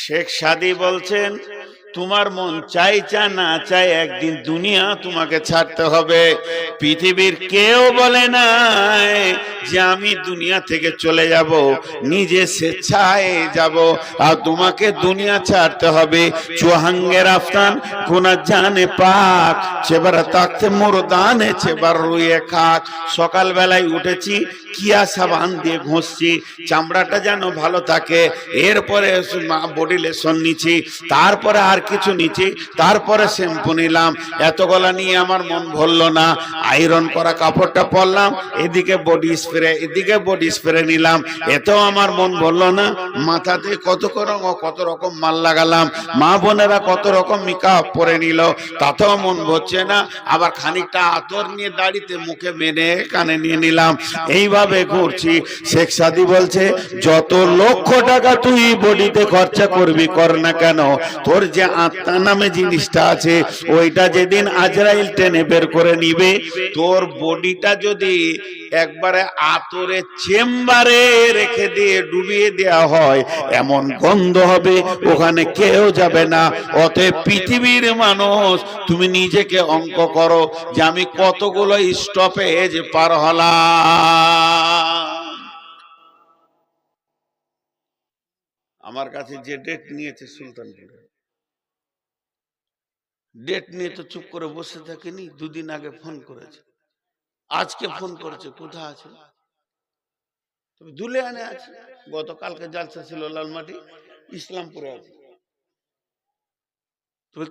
শেখ সাদী বলছেন, তোমার মন চাই চা না চাই একদিন দুনিয়া তোমাকে ছাড়তে হবে। পৃথিবীর কেউ বলে নাই যে আমি দুনিয়া থেকে চলে যাব, নিজে স্বেচ্ছায় যাব। আর তোমাকে দুনিয়া ছাড়তে হবে। চুহাঙ্গে রাফতান কোনা জানে পাক, সেবার তাকতে মুরদানে সেবার রুইয়ে খাক। সকালবেলায় উঠেছি, কিয়া সাবান দিয়ে ঘষছি, চামড়াটা যেন ভালো থাকে। এরপরে বডি লেশন নিচ্ছি, তারপরে আর কিছু নিচ্ছি, তারপরে শ্যাম্পু নিলাম। এতগুলা নিয়ে আমার মন ভরলো না। আয়রন করা কাপড়টা পরলাম, এদিকে বডি স্প্রে নিলাম, এতেও আমার মন ভরলো না। মাথাতে কত রকম মাল লাগালাম, মা বোনেরা কত রকম মেকআপ পরে নিল, তাতেও মন ভরছে না। আবার খানিকটা আতর নিয়ে দাড়িতে মুখে মেনে কানে নিয়ে নিলাম, এইভাবে ঘুরছি। শেখ সাদী বলছে, যত লক্ষ টাকা তুই বডিতে খরচা করবি কর না কেন, তোর যে আত্মা নামে জিনিসটা আছে, ওইটা যেদিন আজরাইল টেনে বের করে নিবে, তোর বডিটা যদি একবারে আতরে চেম্বারে রেখে দিয়ে ডুবিয়ে দেওয়া হয়, এমন গন্ধ হবে, ওখানে কেউ যাবে না। অতএব পৃথিবীর মানুষ, তুমি নিজেকে অঙ্ক করো যে আমি কতগুলো স্টপেজ পার হলাম। আমার কাছে যে ডেট নিয়েছে সুলতানপুরে, ডেট নিয়ে তো চুপ করে বসে থাকিনি। দুদিন আগে ফোন করেছে, আজকে ফোন করেছে, কোথায় আছে? দুলিয়ানে আছে। গতকালকে জালসা ছিল লালমাটি, ইসলামপুরে আছে।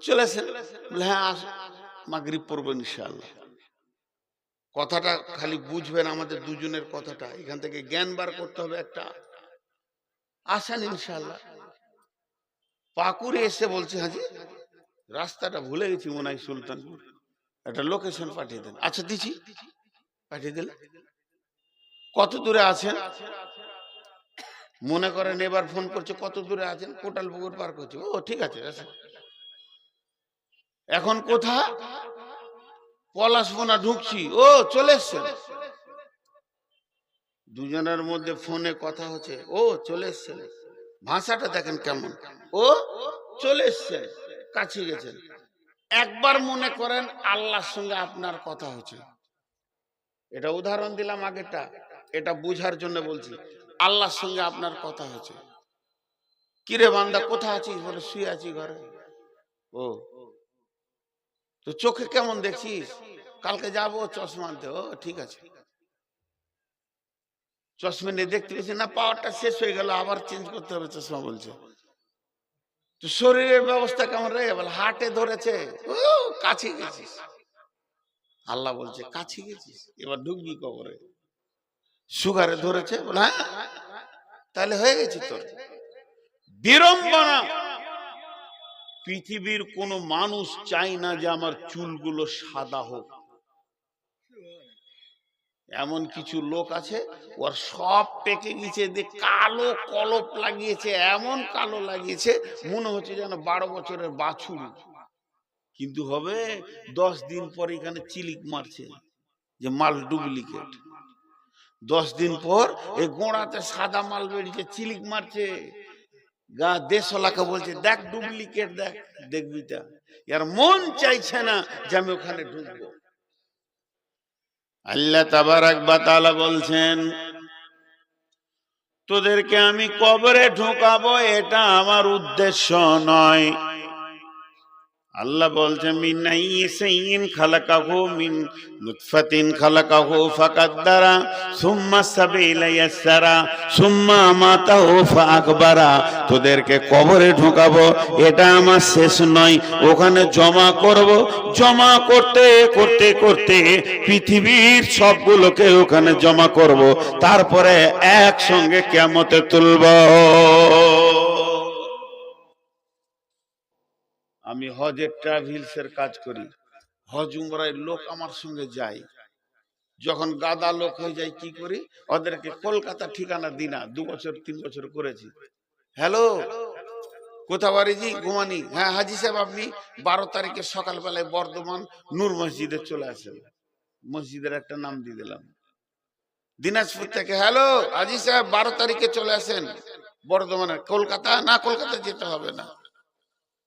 চলেছেন? হ্যাঁ, আসে, মাগরিব পড়বো ইনশাআল্লাহ। কথাটা খালি বুঝবেন, আমাদের দুজনের কথাটা এখান থেকে জ্ঞান বার করতে হবে। একটা আসেন ইনশাআল্লাহ। পাকুড়ে এসে বলছে, হাজি রাস্তাটা ভুলে গেছি মনে হয় সুলতানপুর, একটা লোকেশন পাঠিয়ে দেন। আচ্ছা দিচ্ছি, পাঠিয়ে দিলে। কত দূরে আছেন মনে করেন? এবার ফোন করছে, কত দূরে আছেন? কোটাল পুকুর পার করছে। ও ঠিক আছে। এখন কোথা? পলাশবনা ঢুকছি। ও চলে এসছেন। দুজনের মধ্যে ফোনে কথা হচ্ছে, ও চলে এসছেন। ভাষাটা দেখেন কেমন, ও চলে এসছেন, কাছে গেছেন। একবার মনে করেন আল্লাহর সঙ্গে আপনার কথা হচ্ছে, এটা উদাহরণ দিলাম আগেটা, এটা বুঝার জন্য বলছি। আল্লাহর সঙ্গে আপনার কথা হচ্ছে, কিরে বান্দা কোথায় আছিস? বলে শুয়ে আছি ঘরে। ও তো চোখে কেমন দেখছিস? কালকে যাবো চশমা আনতে। ও ঠিক আছে। চশমা নিয়ে দেখতে পেয়েছি না, পাওয়ারটা শেষ হয়ে গেল, আবার চেঞ্জ করতে হবে চশমা বলছে। তো শরীরের ব্যবস্থা কেমন রে? বলে হাটে ধরেছে। ও কাছে গেছিস। আল্লাহ বলছে কাছে গেছিস, এবার ঢুকবি কবরে। সুগারে ধরেছে। বলে হ্যাঁ, তাহলে হয়ে গেছি তোর। বিড়ম্বনা। পৃথিবীর কোন মানুষ চাই না যে আমার চুলগুলো সাদা হোক। এমন কিছু লোক আছে, ওর সব পেকে গেছে, কালো কলপ লাগিয়েছে, এমন কালো লাগিয়েছে মনে হচ্ছে যেন 12 বছরের বাছুর। কিন্তু হবে 10 দিন পর এখানে চিলিক মারছে যে মাল ডুপ্লিকেট। 10 দিন পর এই গোড়াতে সাদা মাল বেরিয়েছে, চিলিক মারছে। গা দেশলাকে বলছে দেখ ডুপ্লিকেট, দেখ, দেখবি তা। এর মন চাইছে না যে আমি ওখানে ঢুকবো। আল্লাহ তাবারাক ওয়া তাআলা বলছেন, তোদেরকে আমি কবরে ঢোকাবো, এটা আমার উদ্দেশ্য নয়। আল্লাহ বলছেন, মিন আইয়িন খালাকাহু মিন নুতফাতিন খালাকাহু ফাকাদ্দারা সুম্মা সাবিলা ইয়াসসারা সুম্মা আমাতাহু ফাআকবারা। তোদেরকে কবরে ঢোকাবো, এটা আমার শেষ নয়। ওখানে জমা করব, জমা করতে করতে করতে পৃথিবীর সবগুলোকে ওখানে জমা করব, তারপরে একসঙ্গে কিয়ামতে তুলব। আমি হজের ট্রাভেলসের কাজ করি, হজ উমরায় লোক আমার সঙ্গে যায়। যখন গাদা লোক হয়ে যায় কি করি, ওদেরকে কলকাতা ঠিকানা দিই না। 2 বছর 3 বছর করেছি। হ্যালো, কোথা বাড়ি? জি ঘুমানি। হ্যাঁ হাজি সাহেব, আপনি 12 তারিখে সকালবেলায় বর্ধমান নূর মসজিদে চলে আসেন। মসজিদের একটা নাম দিয়ে দিলাম। দিনাজপুর থেকে, হ্যালো হাজি সাহেব 12 তারিখে চলে আসেন বর্ধমানে, কলকাতা না, কলকাতা যেতে হবে না,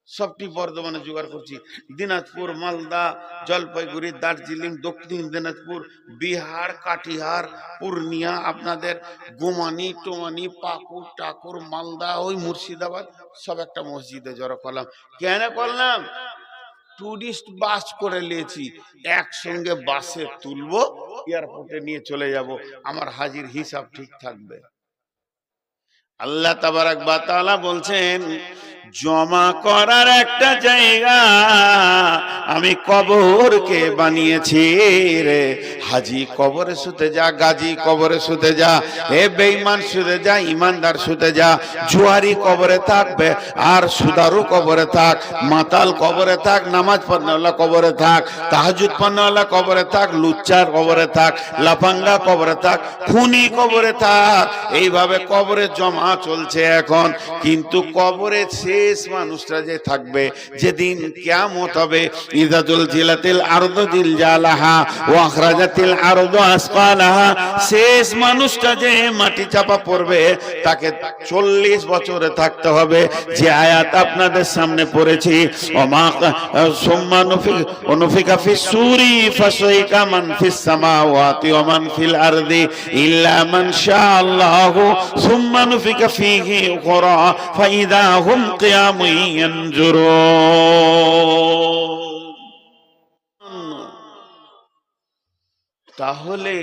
সবটি বর্ধমানে জোগাড় করছি। দিনাজপুর, মালদা, জলপাইগুড়ি, দার্জিলিং, দক্ষিণ দিনাজপুর, বিহার, কাটিহার, পূর্ণিয়া, আপনাদের গোমানি টোমানি, পাকুর টাকুর, মালদা, ওই মুর্শিদাবাদ, সব একটা মসজিদে জড়ো করলাম। কেন করলাম? টুরিস্ট বাস করে নিয়েছি, একসঙ্গে বাসে তুলবো, এয়ারপোর্টে নিয়ে চলে যাব, আমার হাজির হিসাব ঠিক থাকবে। আল্লাহ তাবারাক ওয়া তাআলা বলছেন, জমা করার একটা জায়গা আমি কবরকে বানিয়েছি রে। হাজি কবরে শুতে যা, গাজী কবরে শুতে যা, এ বেঈমান শুতে যা, ইমানদার শুতে যা, জুয়ারি কবরে থাকবে, আর সুদারু কবরে থাক, মাতাল কবরে থাক, নামাজ পড়নেওয়ালা কবরে থাক, তাহাজ্জুদ পড়নেওয়ালা কবরে থাক, লুচ্চার কবরে থাক, লাফাঙ্গা কবরে থাক, খুনি কবরে থাক, এইভাবে কবরে জমা চলছে এখন। কিন্তু কবরে শেষ মানুষটা যে থাকবে, যেদিন কিয়ামত হবে, ইযা যুলজিলাতিল আরদু জিলজালাহা ওয়া আখরাজাতিল আরদু আসকালাহা, শেষ মানুষটা যে মাটি চাপা পড়বে, তাকে 40 বছরে থাকতে হবে। যে আয়াত আপনাদের সামনে পড়েছি, ওমা সুম্মা নুফিকা ফিস সূরি ফাসাইকা মান ফিস সামাওয়াতি ওয়া মান ফিল আরদি ইল্লা মান শাআল্লাহু সুম্মা নুফিকা ফীহি উখরা ফাইদা হুম কিয়ামুন ইয়ানজুরুন। তাহলে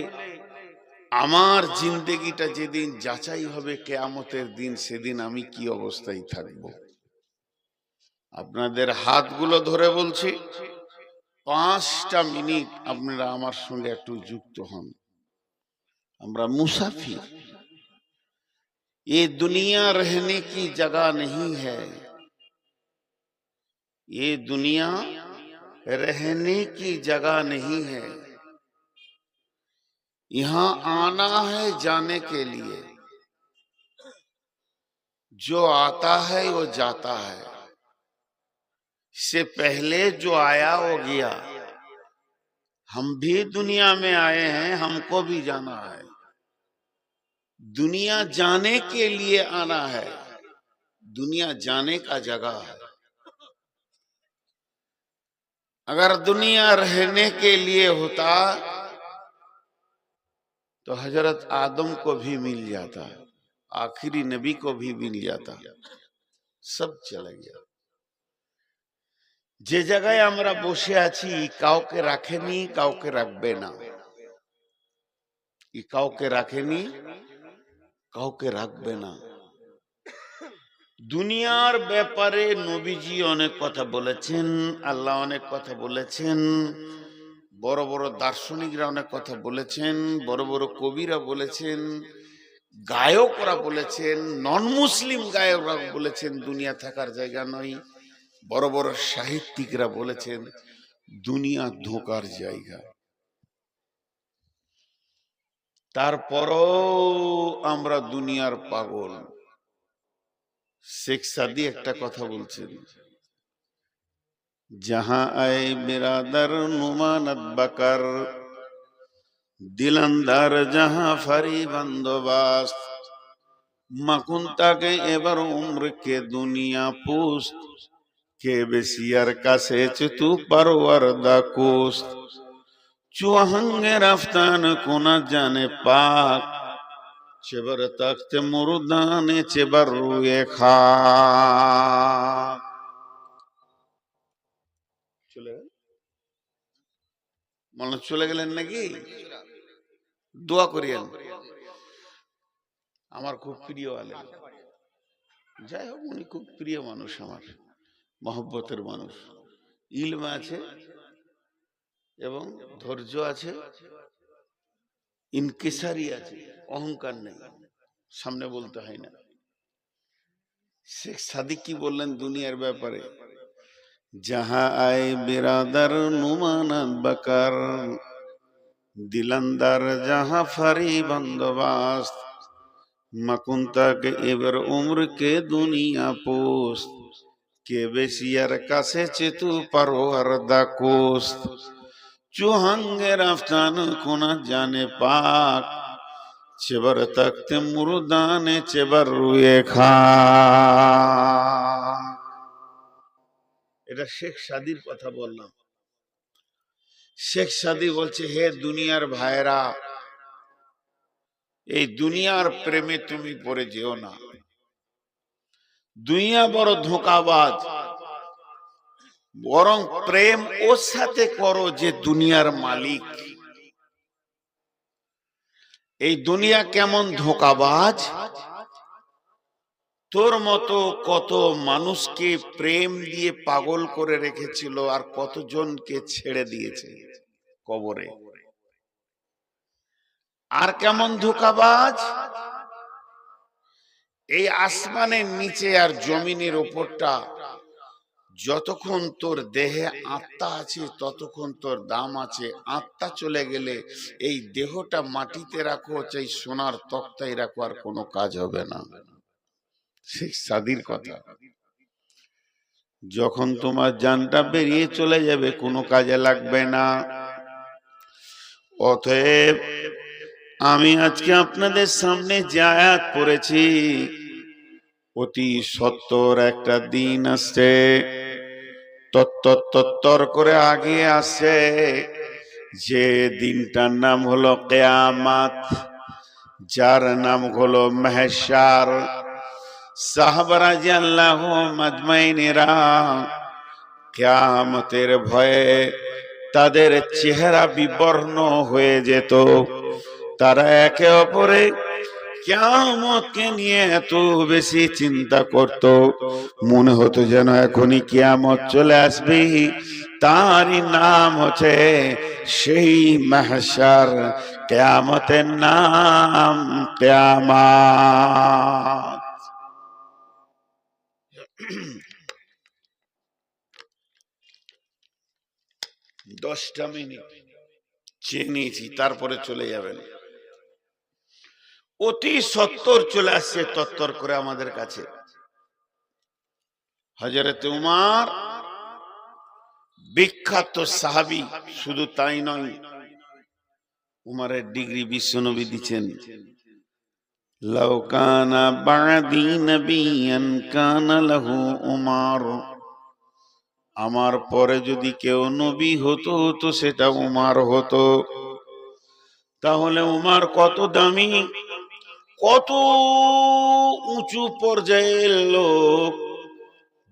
আমার জিন্দেগিটা যেদিন যাচাই হবে কিয়ামতের দিন, সেদিন আমি কি অবস্থায় থাকব? আপনাদের হাতগুলো ধরে বলছি, 5টা মিনিট আপনারা আমার সঙ্গে একটু যুক্ত হন। আমরা মুসাফির, ये दुनिया रहने की जगह नहीं है, ये दुनिया रहने की जगह नहीं है। यहाँ आना है जाने के लिए, जो आता है वो जाता है, इससे पहले जो आया वो गया। हम भी दुनिया में आए हैं, हमको भी जाना है। दुनिया जाने के लिए आना है, दुनिया जाने का जगह है। अगर दुनिया रहने के लिए होता तो हजरत आदम को भी मिल जाता, आखिरी नबी को भी मिल जाता, सब चले गया। যে জায়গায় আমরা বসে আছি, কাউকে রাখেনি, কাউকে রাখবে না। কাউকে রাখেনি, কাউকে রাখবে না। দুনিয়ার ব্যাপারে নবীজি অনেক কথা বলেছেন, আল্লাহ অনেক কথা বলেছেন, বড় বড় দার্শনিকরা অনেক কথা বলেছেন, বড় বড় কবিরা বলেছেন, গায়করা বলেছেন, নন মুসলিম গায়করা বলেছেন দুনিয়া থাকার জায়গা নয়। বড় বড় সাহিত্যিকরা বলেছেন দুনিয়া ধোঁকার জায়গা। তারপরও আমরা দুনিয়ার পাগল। শেখ সাদি একটা কথা বলছেন, जहां आए बिरादर नुमानत बकर, दिलंदार जहां फरी बंदोबस्त, मकुंता के एबर उम्र के दुनिया पुस्त, के बेसियर का सेच तू परवरदा कोस्त, चुहंगे रफ्तान कोना जाने पाक, चेबर तख्त मुर्दाने चेबर रुए खाक। মানুষ চলে গেলেন নাকি? দোয়া করিয়েন, আমার খুব প্রিয় আলেম। যাই হোক, উনি খুব প্রিয় মানুষ, আমার মহব্বতের মানুষ। ইলম আছে এবং ধৈর্য আছে, ইনকিসারি আছে, অহংকার নেই, সামনে বলতে হয় না। শেখ সাদিক কি বললেন দুনিয়ার ব্যাপারে? जहां आए बिरादर नुमानत बकर, दिलंदर जहां फरी बंदोबस्त, मकुंता के एबर उम्र के दुनिया पोस्त, के बेसियर कासे चितु परवरदा कोस्त, चुहंगे रफ्तान कोना जाने पाक, চেবার তাকতে মুরদানে চেবার রুয়ে খা। এটা শেখ সাদির কথা বললাম। শেখ সাদি বলছে, হে দুনিয়ার ভাইরা, এই দুনিয়ার প্রেমে তুমি পড়ে যেও না। দুনিয়া বড় ধোঁকাবাজ, বরং প্রেম ওর সাথে করো যে দুনিয়ার মালিক। এই দুনিয়া কেমন ধোঁকাবাজ, তোর মতো কত মানুষকে প্রেম দিয়ে পাগল করে রেখেছিল, আর কতজনকে ছেড়ে দিয়েছে কবরে। আর কেমন ধোঁকাবাজ, এই আসমানের নিচে আর জমিনের উপরটা, যতক্ষণ তোর দেহে আত্মা আছে ততক্ষণ তোর দাম আছে। আত্মা চলে গেলে এই দেহটা মাটিতে রাখো, চাই সোনার তক্তায় রাখো, আর কোনো কাজ হবে না। শেখ সাদির কথা। যখন তোমার জানটা বেরিয়ে চলে যাবে কোনো কাজে লাগবে না। অতএব আমি আজকে আপনাদের সামনে যে আয়াত পড়েছি, অতি সত্তর একটা দিন আসছে, তত্তর করে আগে আসে, যে দিনটার নাম হলো কিয়ামত, যার নাম হলো মাহশার। সাহাবারা রাদিয়াল্লাহু আজমাইনেরা কিয়ামতের ভয়ে তাদের চেহারা বিবর্ণ হয়ে যেত। তারা একে অপরে কিয়ামতকে নিয়ে এত বেশি চিন্তা করত, মনে হতো যেন এখনই কিয়ামত চলে আসবে। তারই নাম হচ্ছে সেই মাহশার, কিয়ামতের নাম কিয়ামত। 10টা মিনিট চেয়ে নিয়েছি, তারপরে চলে যাবেন। অতি সত্তর চলে আসছে তত্তর করে আমাদের কাছে। হযরত উমর বিখ্যাত সাহাবী, শুধু তাই নয়, উমরের ডিগ্রি বিশ্বনবী দিচ্ছেন, লাউ কানা বাদি নবিয়ান কানা লাহু উমর। আমার পরে যদি কেউ নবী হতো তো সেটা উমর হতো। তাহলে উমর কত দামি, কত উঁচু পর্যায়ের লোক।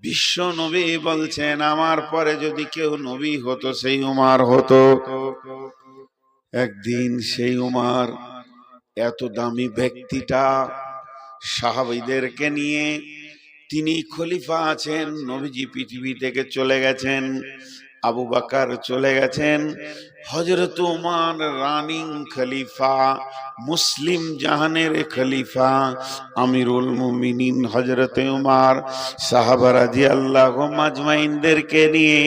বিশ্ব নবী বলছেন আমার পরে যদি কেউ নবী হতো সেই উমর হতো। একদিন সেই উমর, এত দামি ব্যক্তিটা, সাহাবীদেরকে নিয়ে, তিনি খলিফা আছেন, নবীজি পৃথিবী থেকে চলে গেছেন, আবু বকর চলে গেছেন, হযরত উমর রানিং খলিফা, মুসলিম জাহানের খলিফা, আমিরুল মুমিনিন হযরত উমর সাহাবা রাদিয়াল্লাহু আজমাইনদেরকে নিয়ে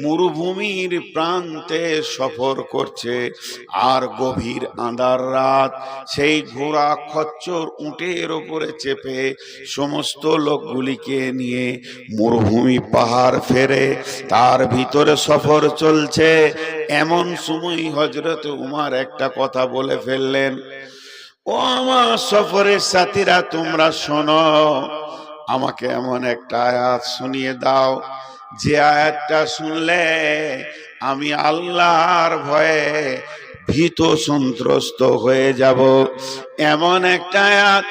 মরুভূমির প্রান্তে সফর করছে। আর গভীর আঁধার রাত, সেই ঘোড়া খচ্চর উটের উপরে চেপে সমস্ত লোকগুলিকে নিয়ে মরুভূমি পাহাড় ফেরে, তার ভিতরে সফর চলছে। এমন সময় হযরত উমর একটা কথা বলে ফেললেন, ও আমার সফরের সাথীরা, তোমরা শোনো, আমাকে এমন একটা আয়াত শুনিয়ে দাও, যে আয়াতটা শুনলে আমি আল্লাহর ভয়ে ভীত সন্ত্রস্ত হয়ে যাব। এমন একটা আয়াত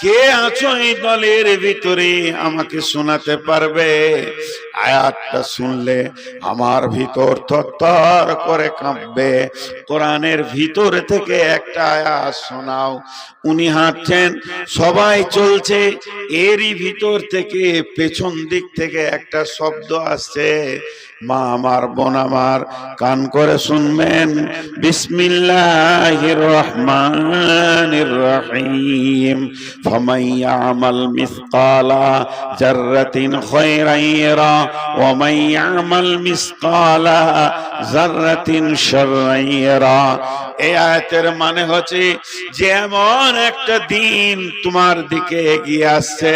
কে আছো এই দলের ভিতরে আমাকে শোনাতে পারবে? আয়াতটা শুনলে আমার ভিতর থরথর করে কাঁপবে। কোরআনের ভিতর থেকে একটা আয়াত শোনাও। উনি হাঁটছেন, সবাই চলছে, এরই ভিতর থেকে পেছন দিক থেকে একটা শব্দ আসছে। মা আমার, বোন আমার, কান করে শুনবেন। বিসমিল্লাহির রহমানির রহিম। ফামান ইয়ামাল মিসকালা যাররাতিন খায়রান ইয়ারা ওয়া মান ইয়ামাল মিসকালা যাররাতিন শাররান ইয়ারা। এই আয়াতের মানে হচ্ছে যে এমন একটা দিন তোমার দিকে এগিয়ে আসছে,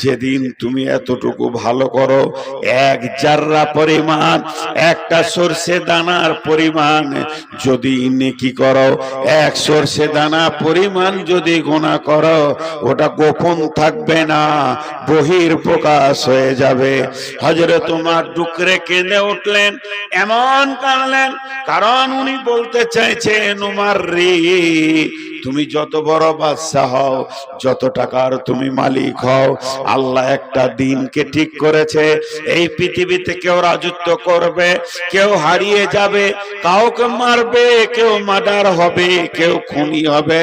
যেদিন তুমি এতটুকু ভালো করো, এক জাররা পরিমাণ, একটা সরষে দানার পরিমাণ যদি নেকি করো, এক সরষে দানা পরিমাণ যদি গুনাহ করো, ওটা গোপন থাকবে না, বহির প্রকাশ হয়ে যাবে। হযরত ওমর ডুকরে কেঁদে উঠলেন, এমন কাঁদলেন, কারণ উনি বলতে চাইছেন, উমর রে, তুমি যত বড় বাদশা হও, যত টাকার তুমি মালিক হও, আল্লাহ একটা দিনকে ঠিক করেছে, এই পৃথিবীতে কেউ রাজত্ব করবে, কেউ হারিয়ে যাবে, কাউকে মারবে, কেউ মার্ডার হবে, কেউ খুনি হবে,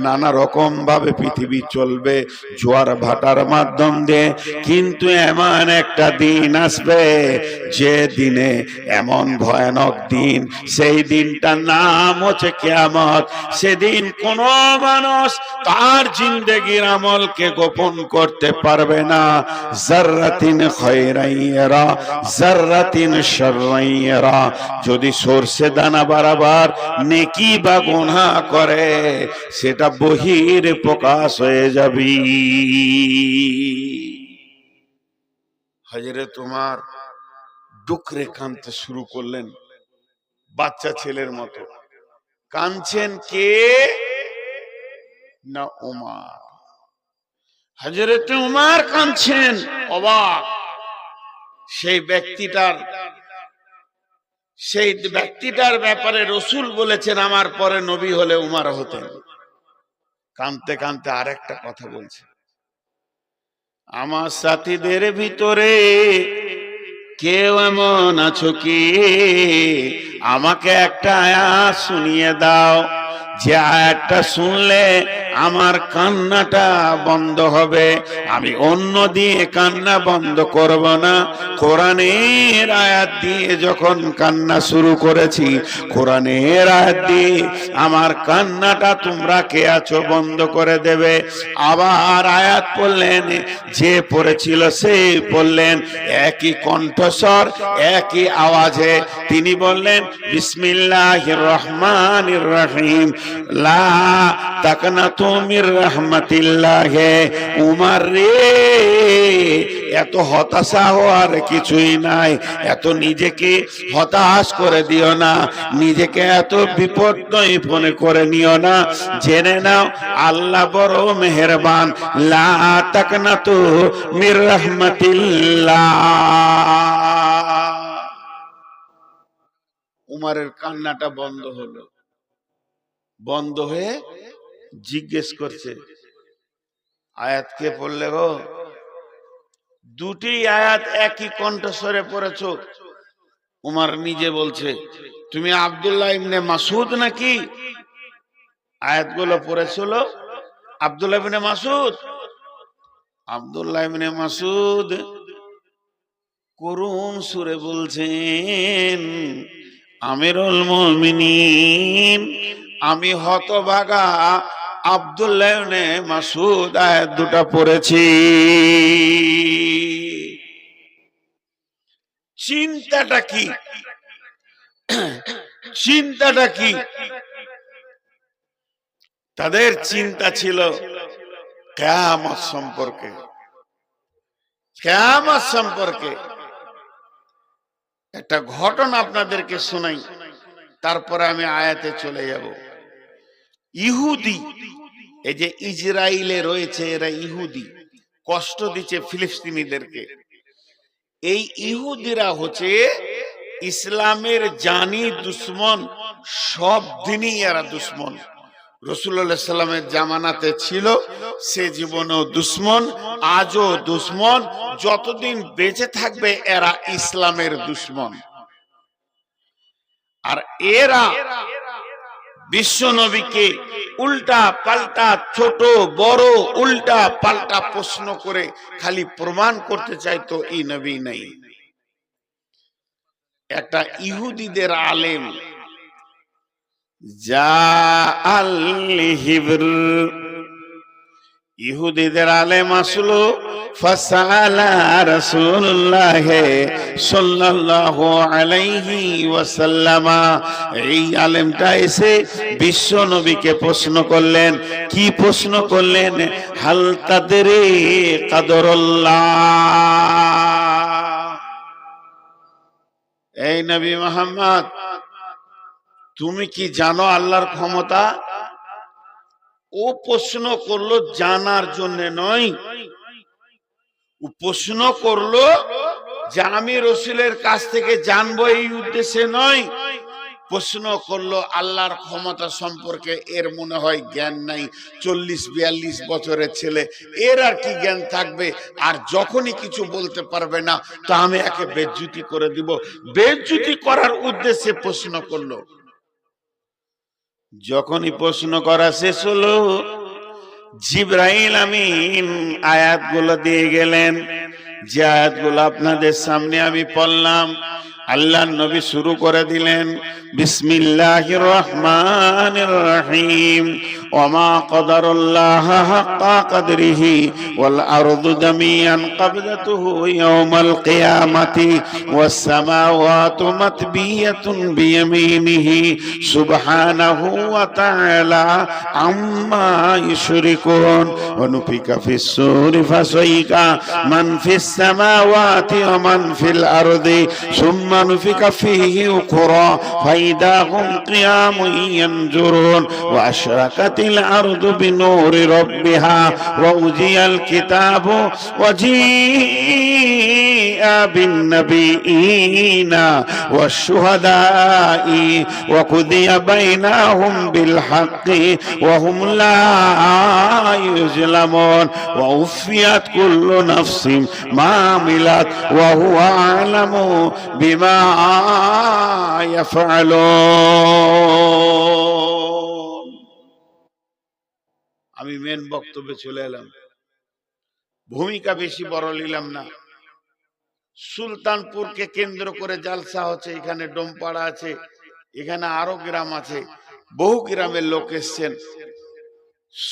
নানা রকম ভাবে পৃথিবী চলবে জোয়ার ভাটার মাধ্যম দিয়ে। কিন্তু এমন একটা দিন আসবে, যে দিনে এমন ভয়ানক দিন, সেই দিনটার নাম হচ্ছে কিয়ামত। সেদিন কোন মানুষ তার জিন্দেগির আমলকে গোপন করতে পারবে না। জাররাতিন খায়রান ইয়ারা, জাররাতিন শাররান ইয়ারা। যদি সরষে দানা বরাবর নেকি বা গুনাহ করে, সেটা বহির প্রকাশ হয়ে যাবে। হযরত ওমর ডুকরে কাঁদতে শুরু করলেন, বাচ্চা ছেলের মতো। কাঁদছেন কে? না ওমর। হযরত ওমর কাঁদছেন, অবাক। সেই ব্যক্তিটার ব্যাপারে রাসূল বলেছেন, আমার পরে নবী হলে ওমর হতেন। কাঁদতে কাঁদতে আরেকটা কথা বলছে, আমার সাথীদের ভিতরে কেউ এমন আছো কি, আমাকে একটা আয়াত শুনিয়ে দাও, যে আয়াতটা শুনলে আমার কান্নাটা বন্ধ হবে, আমি অন্য দিয়ে কান্না বন্ধ করব না। কোরআনের আয়াত দিয়ে যখন কান্না শুরু করেছি, কোরআনের আয়াত দিয়ে আমার কান্নাটা তোমরা কে আছো বন্ধ করে দেবে। আবার আয়াত পড়লেন, যে পড়েছিল সে পড়লেন, একই কণ্ঠস্বর, একই আওয়াজে তিনি বললেন, বিসমিল্লাহির রহমানির রহিম, লা তাকনাতু মির রাহমাতিল্লাহ। উমর রে, এত হতাশা হওয়ার কিছুই নাই, এত নিজেকে হতাশ করে দিও না, নিজেকে এত বিপর্যয় মনে করে নিও না। জেনে নাও আল্লাহ বড় মেহেরবান। লা তাকনাতু মির রাহমাতিল্লাহ। উমরের কান্নাটা বন্ধ হলো। বন্ধ হয়ে জিজ্ঞেস করছে, আয়াত কে পড়লে গো? দুটি আয়াত একই কণ্ঠস্বরে পড়েছো। উমর নিজে বলছে, তুমি আব্দুল্লাহ ইবনে মাসউদ নাকি? আয়াতগুলো পড়েছিল আব্দুল্লাহ ইবনে মাসউদ। আব্দুল্লাহ ইবনে মাসউদ করুণ সুরে বলছেন, আমিরুল মুমিনিন, আমি হতভাগা আব্দুল্লাহ ইবনে মাসউদ আয়াত দুটো পড়েছি। চিন্তাটা কি? চিন্তাটা কি? তাদের চিন্তা ছিল কিয়ামত সম্পর্কে। কিয়ামত সম্পর্কে একটা ঘটনা আপনাদেরকে শোনাই, তারপরে আমি আয়াতে চলে যাব। ইহুদি, এই যে ইসরায়েলে রয়েছে, এরা ইহুদি, কষ্ট দিচ্ছে ফিলিস্তিনিদেরকে। এই ইহুদিরা হচ্ছে ইসলামের জানি দুশ্মন, সব দিনই এরা দুশ্মন। রাসূলুল্লাহ সাল্লামের জামানাতে ছিল, সে জীবনেও দুশ্মন, আজও দুশ্মন, যতদিন বেঁচে থাকবে এরা ইসলামের দুশ্মন। আর এরা বিশ্ব নবীকে উল্টা পাল্টা, ছোট বড় উল্টা পাল্টা প্রশ্ন করে খালি প্রমাণ করতে চাইতো এই নবী নাই। একটা ইহুদিদের আলেম, যা আল হিবর, ইহুদিদের আলেম আসলো ফাসালা রাসূলুল্লাহ সাল্লাল্লাহু আলাইহি ওয়াসাল্লামা, এই আলেমটা এসে বিশ্ব নবীকে প্রশ্ন করলেন। কি প্রশ্ন করলেন? হাল তাদরি কাদরুল্লাহ, এই নবী মুহাম্মদ তুমি কি জানো আল্লাহর ক্ষমতা? ও প্রশ্ন করলো জানার জন্য নয়, ও প্রশ্ন করলো যে আমি রসুলের কাছ থেকে জানবো এই উদ্দেশ্যে নয়, প্রশ্ন করলো আল্লাহর ক্ষমতা সম্পর্কে এর মনে হয় জ্ঞান নাই, 40-42 বছরের ছেলে, এর আর কি জ্ঞান থাকবে, আর যখনই কিছু বলতে পারবে না তো আমি একে বেজ্জুতি করে দিব, বেজ্জুতি করার উদ্দেশ্যে প্রশ্ন করলো। যখনই প্রশ্ন করা শেষ হলো, জিবরাইল আমিন আয়াতগুলো দিয়ে গেলেন, যে আয়াতগুলো আপনাদের সামনে আমি পড়লাম। আল্লাহর নবী শুরু করে দিলেন, বিসমিল্লাহির রহমানির রহিম, ওমা কদরুল্লাহ হাক্কা কদরিহি ওয়াল আরদু জামিআন কবদাতুহু ইয়াওমাল কিয়ামাতি ওয়াস সামাওয়াতু মাতবিয়াতুন বিয়ামিনিহি সুবহানাহু ওয়া তাআলা আম্মা ইউশরিকুন ওয়া নুফিকা ফিস সূরি ফাসাইকা মান ফিস সামাওয়াতি ওয়া মান ফিল আরদি সুম্মা নুফিকা ফীহি উখরা ফাইদা হুম কিয়ামুন ইয়ানজুরুন ওয়া আশরাকাতিল আরদু বিনূরি রাব্বিহা ওয়া উজিয়াল কিতাবু ওয়া জিআ বিন নাবিয়িনা ওয়াশ শুহাদাই ওয়া কুদিয়া বাইনাহুম বিল হাক্কি ওয়া হুম লা ইউজলামুন ওয়া উফিয়াত কুল্লু নাফসিন মা আমিলাত ওয়া হুয়া আ'লামু বিমা ইয়াফআলুন। আমি মেন বক্তব্যে চলে এলাম, ভূমিকা বেশি বড় নিলাম না। সুলতানপুরকে কেন্দ্র করে জালসা হচ্ছে, এখানে ডোমপাড়া আছে, এখানে আরো গ্রাম আছে, বহু গ্রামের লোক এসছেন।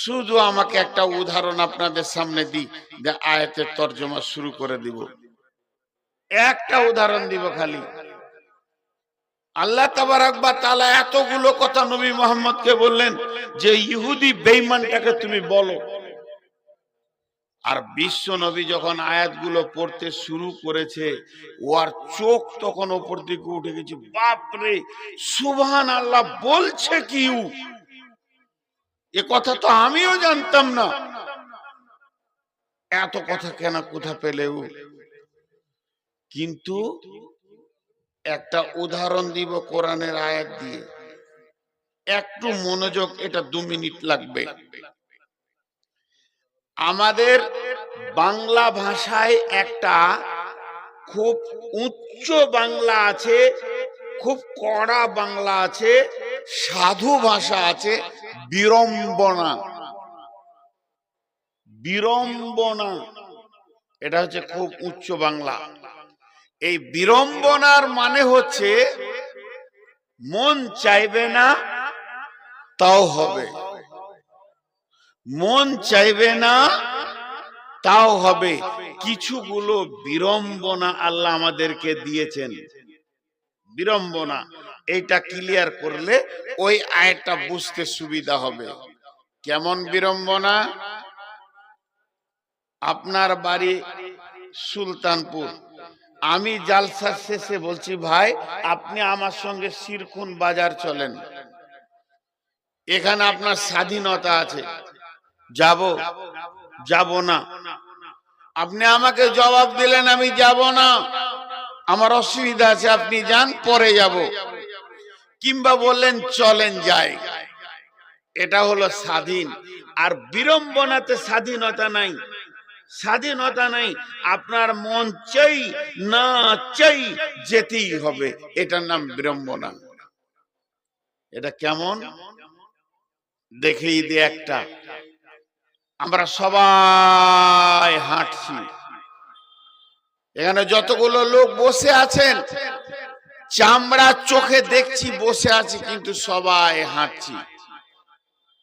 শুধু আমাকে একটা উদাহরণ আপনাদের সামনে দিই, যে আয়াতের তর্জমা শুরু করে দিব। একটা উদাহরণ দিব খালি। আল্লাহ তাবারক ওয়া তাআলা এতগুলো কথা নবী মুহাম্মদকে বললেন যে ইহুদি বেঈমানটাকে তুমি বলো, আর বিশ্ব নবী যখন আয়াতগুলো পড়তে শুরু করেছে, ওর চোখ তখন উপর দিকে উঠে গেছে, বাপরে সুবহানাল্লাহ, বলছে কি এ কথা তো আমিও জানতাম না, এত কথা কেন কোথা পেলে ও। কিন্তু একটা উদাহরণ দিব কোরআনের আয়াত দিয়ে, একটু মনোযোগ, এটা 2 মিনিট লাগবে। আমাদের বাংলা ভাষায় একটা খুব উচ্চ বাংলা আছে, খুব কড়া বাংলা আছে, সাধু ভাষা আছে, বিড়ম্বনা। বিড়ম্বনা এটা হচ্ছে খুব উচ্চ বাংলা। এই বিড়ম্বনার মানে হচ্ছে মন চাইবে না তাও হবে, মন চাইবে না তাও হবে। কিছুগুলো বিড়ম্বনা আল্লাহ আমাদেরকে দিয়েছেন, বিড়ম্বনা। এইটা ক্লিয়ার করলে ওই আয়াতটা বুঝতে সুবিধা হবে। কেমন বিড়ম্বনা? আপনার বাড়ি সুলতানপুর, আমি জালসার শেষে বলছি ভাই আপনি আমার সঙ্গে শিরকুন বাজার চলেন, এখানে আপনার স্বাধীনতা আছে, যাব যাব না। আপনি আমাকে জবাব দিলেন আমি যাব না, আমার অসুবিধা আছে, আপনি যান পরে যাব, কিংবা বললেন চলেন যাই, এটা হলো স্বাধীন। আর বিড়ম্বনাতে স্বাধীনতা নাই, স্বাধীনতা নাই, আপনার মন চাই না চাই যেতেই হবে, এটার নাম বিড়ম্বনা। এটা কেমন দেখিয়ে দিয়ে একটা, আমরা সবাই হাঁটছি, এখানে যতগুলো লোক বসে আছেন চামড়া চোখে দেখছি বসে আছি, কিন্তু সবাই হাঁটছি।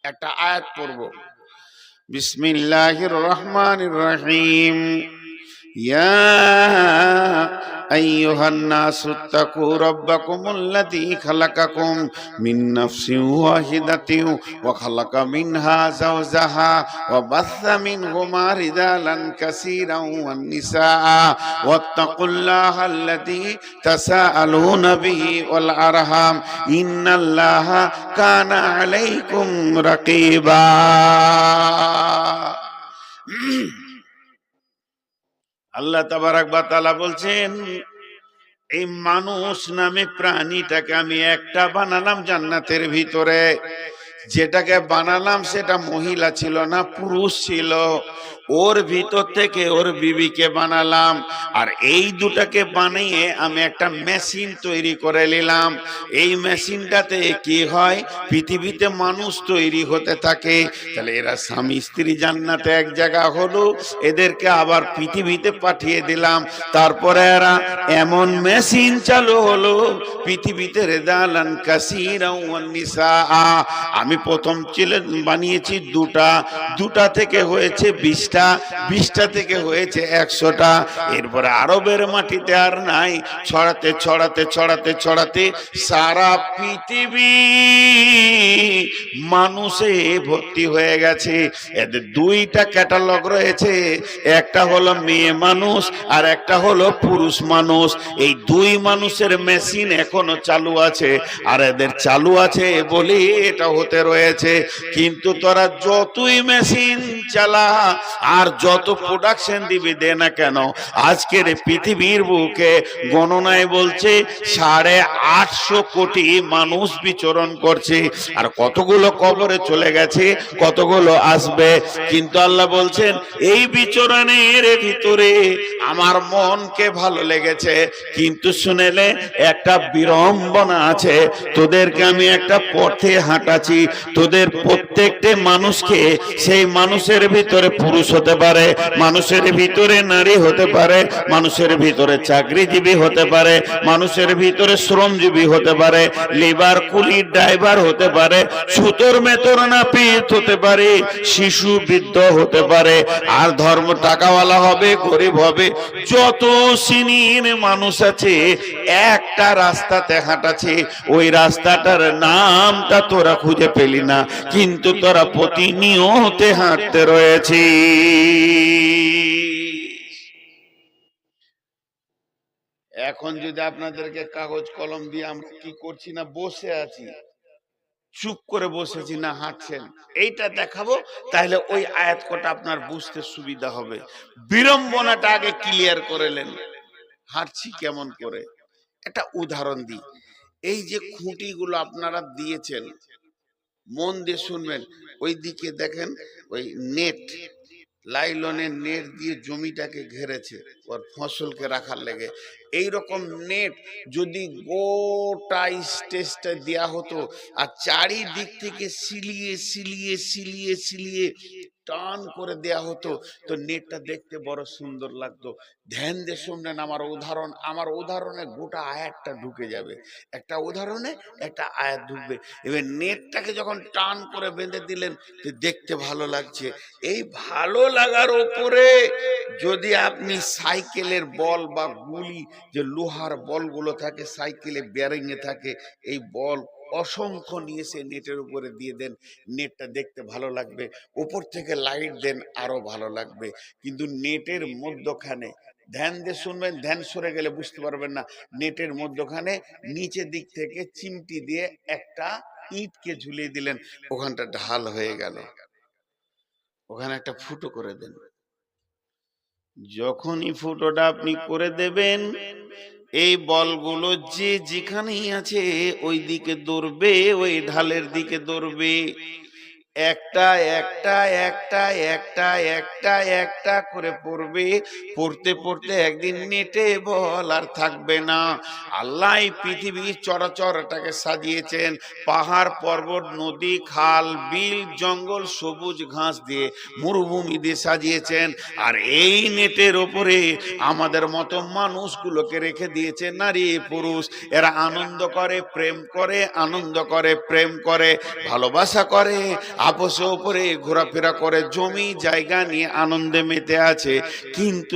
একটা আয়াত পড়ব, বিসমিল্লাহির রহমানির রহিম। ইয়া আইয়ুহান নাসু তাকু রাব্বাকুমুল্লাযী খালাকাকুম মিন নাফসিন ওয়াহিদাতিন ওয়া খালাকা মিনহা যাওজাহা ওয়া বাসসা মিনহুমা রিজালান কাসীরান ওয়ান নিসা ওয়াত্তাকুল্লাহাল্লাযী তাসাআলুনা বিহি ওয়াল আরহাম ইন্নাল্লাহা কানা আলাইকুম রাকীবা। আল্লাহ তাবারাক ওয়া তাআলা বলছেন, এই মানুষ নামে প্রাণীটাকে আমি একটা বানালাম জান্নাতের ভিতরে। যেটাকে বানালাম সেটা মহিলা ছিল না, পুরুষ ছিল। ওর ভিতর থেকে ওর বিবিকে বানালাম, আর এই দুটাকে বানিয়ে আমি একটা মেশিন তৈরি করে নিলাম। এই মেশিনটাতে কি হয়, পৃথিবীতে মানুষ তৈরি হতে থাকে। তাহলে এরা স্বামী স্ত্রী জান্নাতে এক জায়গা হলো, এদেরকে আবার পৃথিবীতে পাঠিয়ে দিলাম। তারপরে এরা এমন মেশিন চালু হলো পৃথিবীতে রেজালান কাসীরান ওয়ান নিসা। আমি প্রথম বানিয়েছি দুটা থেকে হয়েছে 20টা, 20টা থেকে হয়েছে 100টা। এরপরে আরবের মাটিতে আর নাই, ছড়াতে ছড়াতে ছড়াতে ছড়াতে সারা পৃথিবী মানুষে ভর্তি হয়ে গেছে। এদের 2টা ক্যাটালগ রয়েছে, একটা হলো মেয়ে মানুষ আর একটা হলো পুরুষ মানুষ। এই 2 মানুষের মেশিন এখনো চালু আছে, আর এদের চালু আছে বলে এটা হতে রয়েছে। কিন্তু তোরা যতই মেশিন চালা আর যত প্রোডাকশন দিবি দে না কেন, আজকের পৃথিবীর বুকে গণনায় বলছে 850 কোটি মানুষ বিচরণ করছে। আর কতগুলো কবরে চলে গেছে, কতগুলো আসবে। কিন্তু আল্লাহ বলছেন এই বিচরণের ভিতরে আমার মনকে ভালো লেগেছে। কিন্তু শুনেলে একটা বিড়ম্বনা আছে, তোদেরকে আমি একটা পথে হাঁটাচ্ছি। তোদের প্রত্যেকটা মানুষকে, সেই মানুষের ভিতরে পুরুষ হতে পারে, মানুষের ভিতরে নারী হতে পারে, মানুষের ভিতরে চাকরিজীবী হতে পারে, মানুষের ভিতরে শ্রমজীবী হতে পারে, লেবার কুলি ড্রাইভার হতে পারে, সুতোর মেতর নাপিত হতে পারে, শিশু বৃদ্ধ হতে পারে। আর ধর্ম টাকাওয়ালা হবে, গরিব হবে, যত শ্রেণীর মানুষ আছে একটা রাস্তাতে হাঁটাচ্ছে। ওই রাস্তাটার নামটা তোরা খুঁজে পেলি না, কিন্তু তোরা প্রতিনিয়ত হাঁটতে রয়েছে। এখন যদি আপনাদেরকে কাগজ কলম দিয়ে আমরা কি করছি না, বসে আছি, চুপ করে বসেছি না হাঁটছেন, এইটা দেখাবো, তাহলে ওই আয়াত কটা আপনার বুঝতে সুবিধা হবে। বিড়ম্বনাটা আগে ক্লিয়ার করে নেন, হাঁটছি কেমন করে। একটা উদাহরণ দিই। এই যে খুঁটিগুলো আপনারা দিয়েছেন, মন দিয়ে শুনবেন। ওই দিকে দেখেন, ওই নেট, লাইলনের নেট দিয়ে জমিটাকে ঘেরেছে ওর ফসলকে রাখার লেগে। এইরকম নেট যদি গোটা স্টেজটা দেয়া হতো আর চারিদিক থেকে সিলিয়ে সিলিয়ে সিলিয়ে সিলিয়ে টান করে দেয়া হতো, তো নেটটা দেখতে বড় সুন্দর লাগতো। ধ্যান দিয়ে শুনলেন আমার উদাহরণে গোটা আয়াতটা ঢুকে যাবে। একটা উদাহরণে একটা আয়াত ঢুকবে। এবার নেটটাকে যখন টান করে বেঁধে দিলেন, দেখতে ভালো লাগছে। এই ভালো লাগার উপরে যদি আপনি সাইকেলের বল বা গুলি, যে লোহার বলগুলো থাকে সাইকেলে বেয়ারিং এ থাকে, এই বল অসংখ্য নিয়ে সে নেটের উপরে দিয়ে দেন, নেটটা দেখতে ভালো লাগবে। উপর থেকে লাইট দেন, আরো ভালো লাগবে। কিন্তু নেটের মধ্যখানে, ধ্যান দিয়ে শুনবেন, ধ্যান সরে গেলে বুঝতে পারবেন না, নেটের মধ্যখানে নিচের দিক থেকে চিমটি দিয়ে একটা ইটকে ঝুলিয়ে দিলেন, ওখানটা ঢাল হয়ে গেল, ওখানে একটা ফুটো করে দেন। যখনই ফুটোটা আপনি করে দেবেন, এই বলগুলো যে যেখানেই আছে ওই দিকে দৌড়বে, ওই ঢালের দিকে দৌড়বে। একটা একটা একটা একটা একটা একটা করে পড়বে। পড়তে পড়তে একদিন নেটে বল আর থাকবে না। আল্লাহ পৃথিবীর চরাচরটাকে সাজিয়েছেন পাহাড় পর্বত নদী খাল বিল জঙ্গল সবুজ ঘাস দিয়ে, মরুভূমি দিয়ে সাজিয়েছেন। আর এই নেটের ওপরে আমাদের মতো মানুষগুলোকে রেখে দিয়েছে, নারী পুরুষ। এরা আনন্দ করে, প্রেম করে, আনন্দ করে, প্রেম করে, ভালোবাসা করে। আপোষে ওপরে ঘোরাফেরা করে, জমি জায়গা নিয়ে আনন্দে মেতে আছে। কিন্তু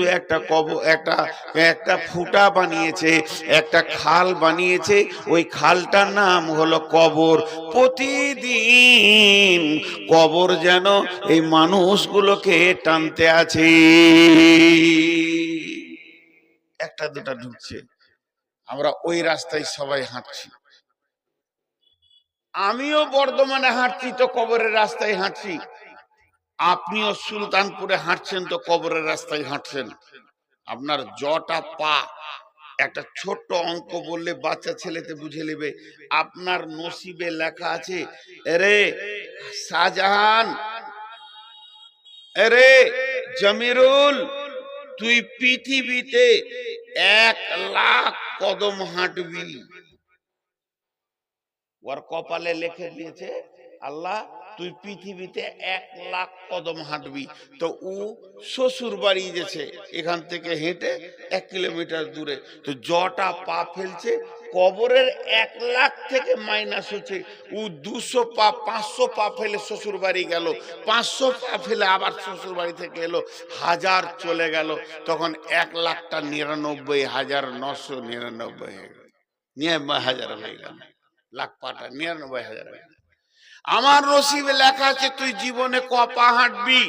একটা ফুটা বানিয়েছে, একটা খাল বানিয়েছে, ওই খালটার নাম হলো কবর। প্রতিদিন কবর যেন এই মানুষগুলোকে টানতে আছে। একটা দুটা ঢুকছে, আমরা ওই রাস্তায় সবাই হাঁটছি। আমিও বর্ধমানে হাঁটছি তো কবরের রাস্তায় হাঁটছি, আপনিও সুলতানপুরে হাঁটছেন তো কবরের রাস্তায় হাঁটছেন। আপনার জটা পা, একটা ছোট্ট অঙ্ক বললে বাচ্চা ছেলেতে বুঝে নেবে। আপনার নসিবে লেখা আছে, এরে শাহজাহান, এরে জমিরুল, তুই পৃথিবীতে 1,00,000 কদম হাঁটবি। ওর কপালে লিখে দিয়েছে আল্লাহ, তুই পৃথিবীতে 1,00,000 কদম হাঁটবি। তো ও শ্বশুর বাড়ি গেছে, এখান থেকে হেঁটে 1 কিলোমিটার দূরে, তো জটা পা ফেলছে, কবরের 1,00,000 থেকে মাইনাস হচ্ছে, ও 200 পা 500 পা ফেলে শ্বশুর বাড়ি গেল, 500 পা ফেলে আবার শ্বশুর বাড়ি থেকে এলো, 1000 চলে গেল, তখন 1,00,000টা 99,999 হয়ে গেল, 99,000 হয়ে গেল, লাখ পাটা 99,000 হয়ে গেল। আমার নসিবে লেখা আছে তুই জীবনে ক পা হাঁটবি।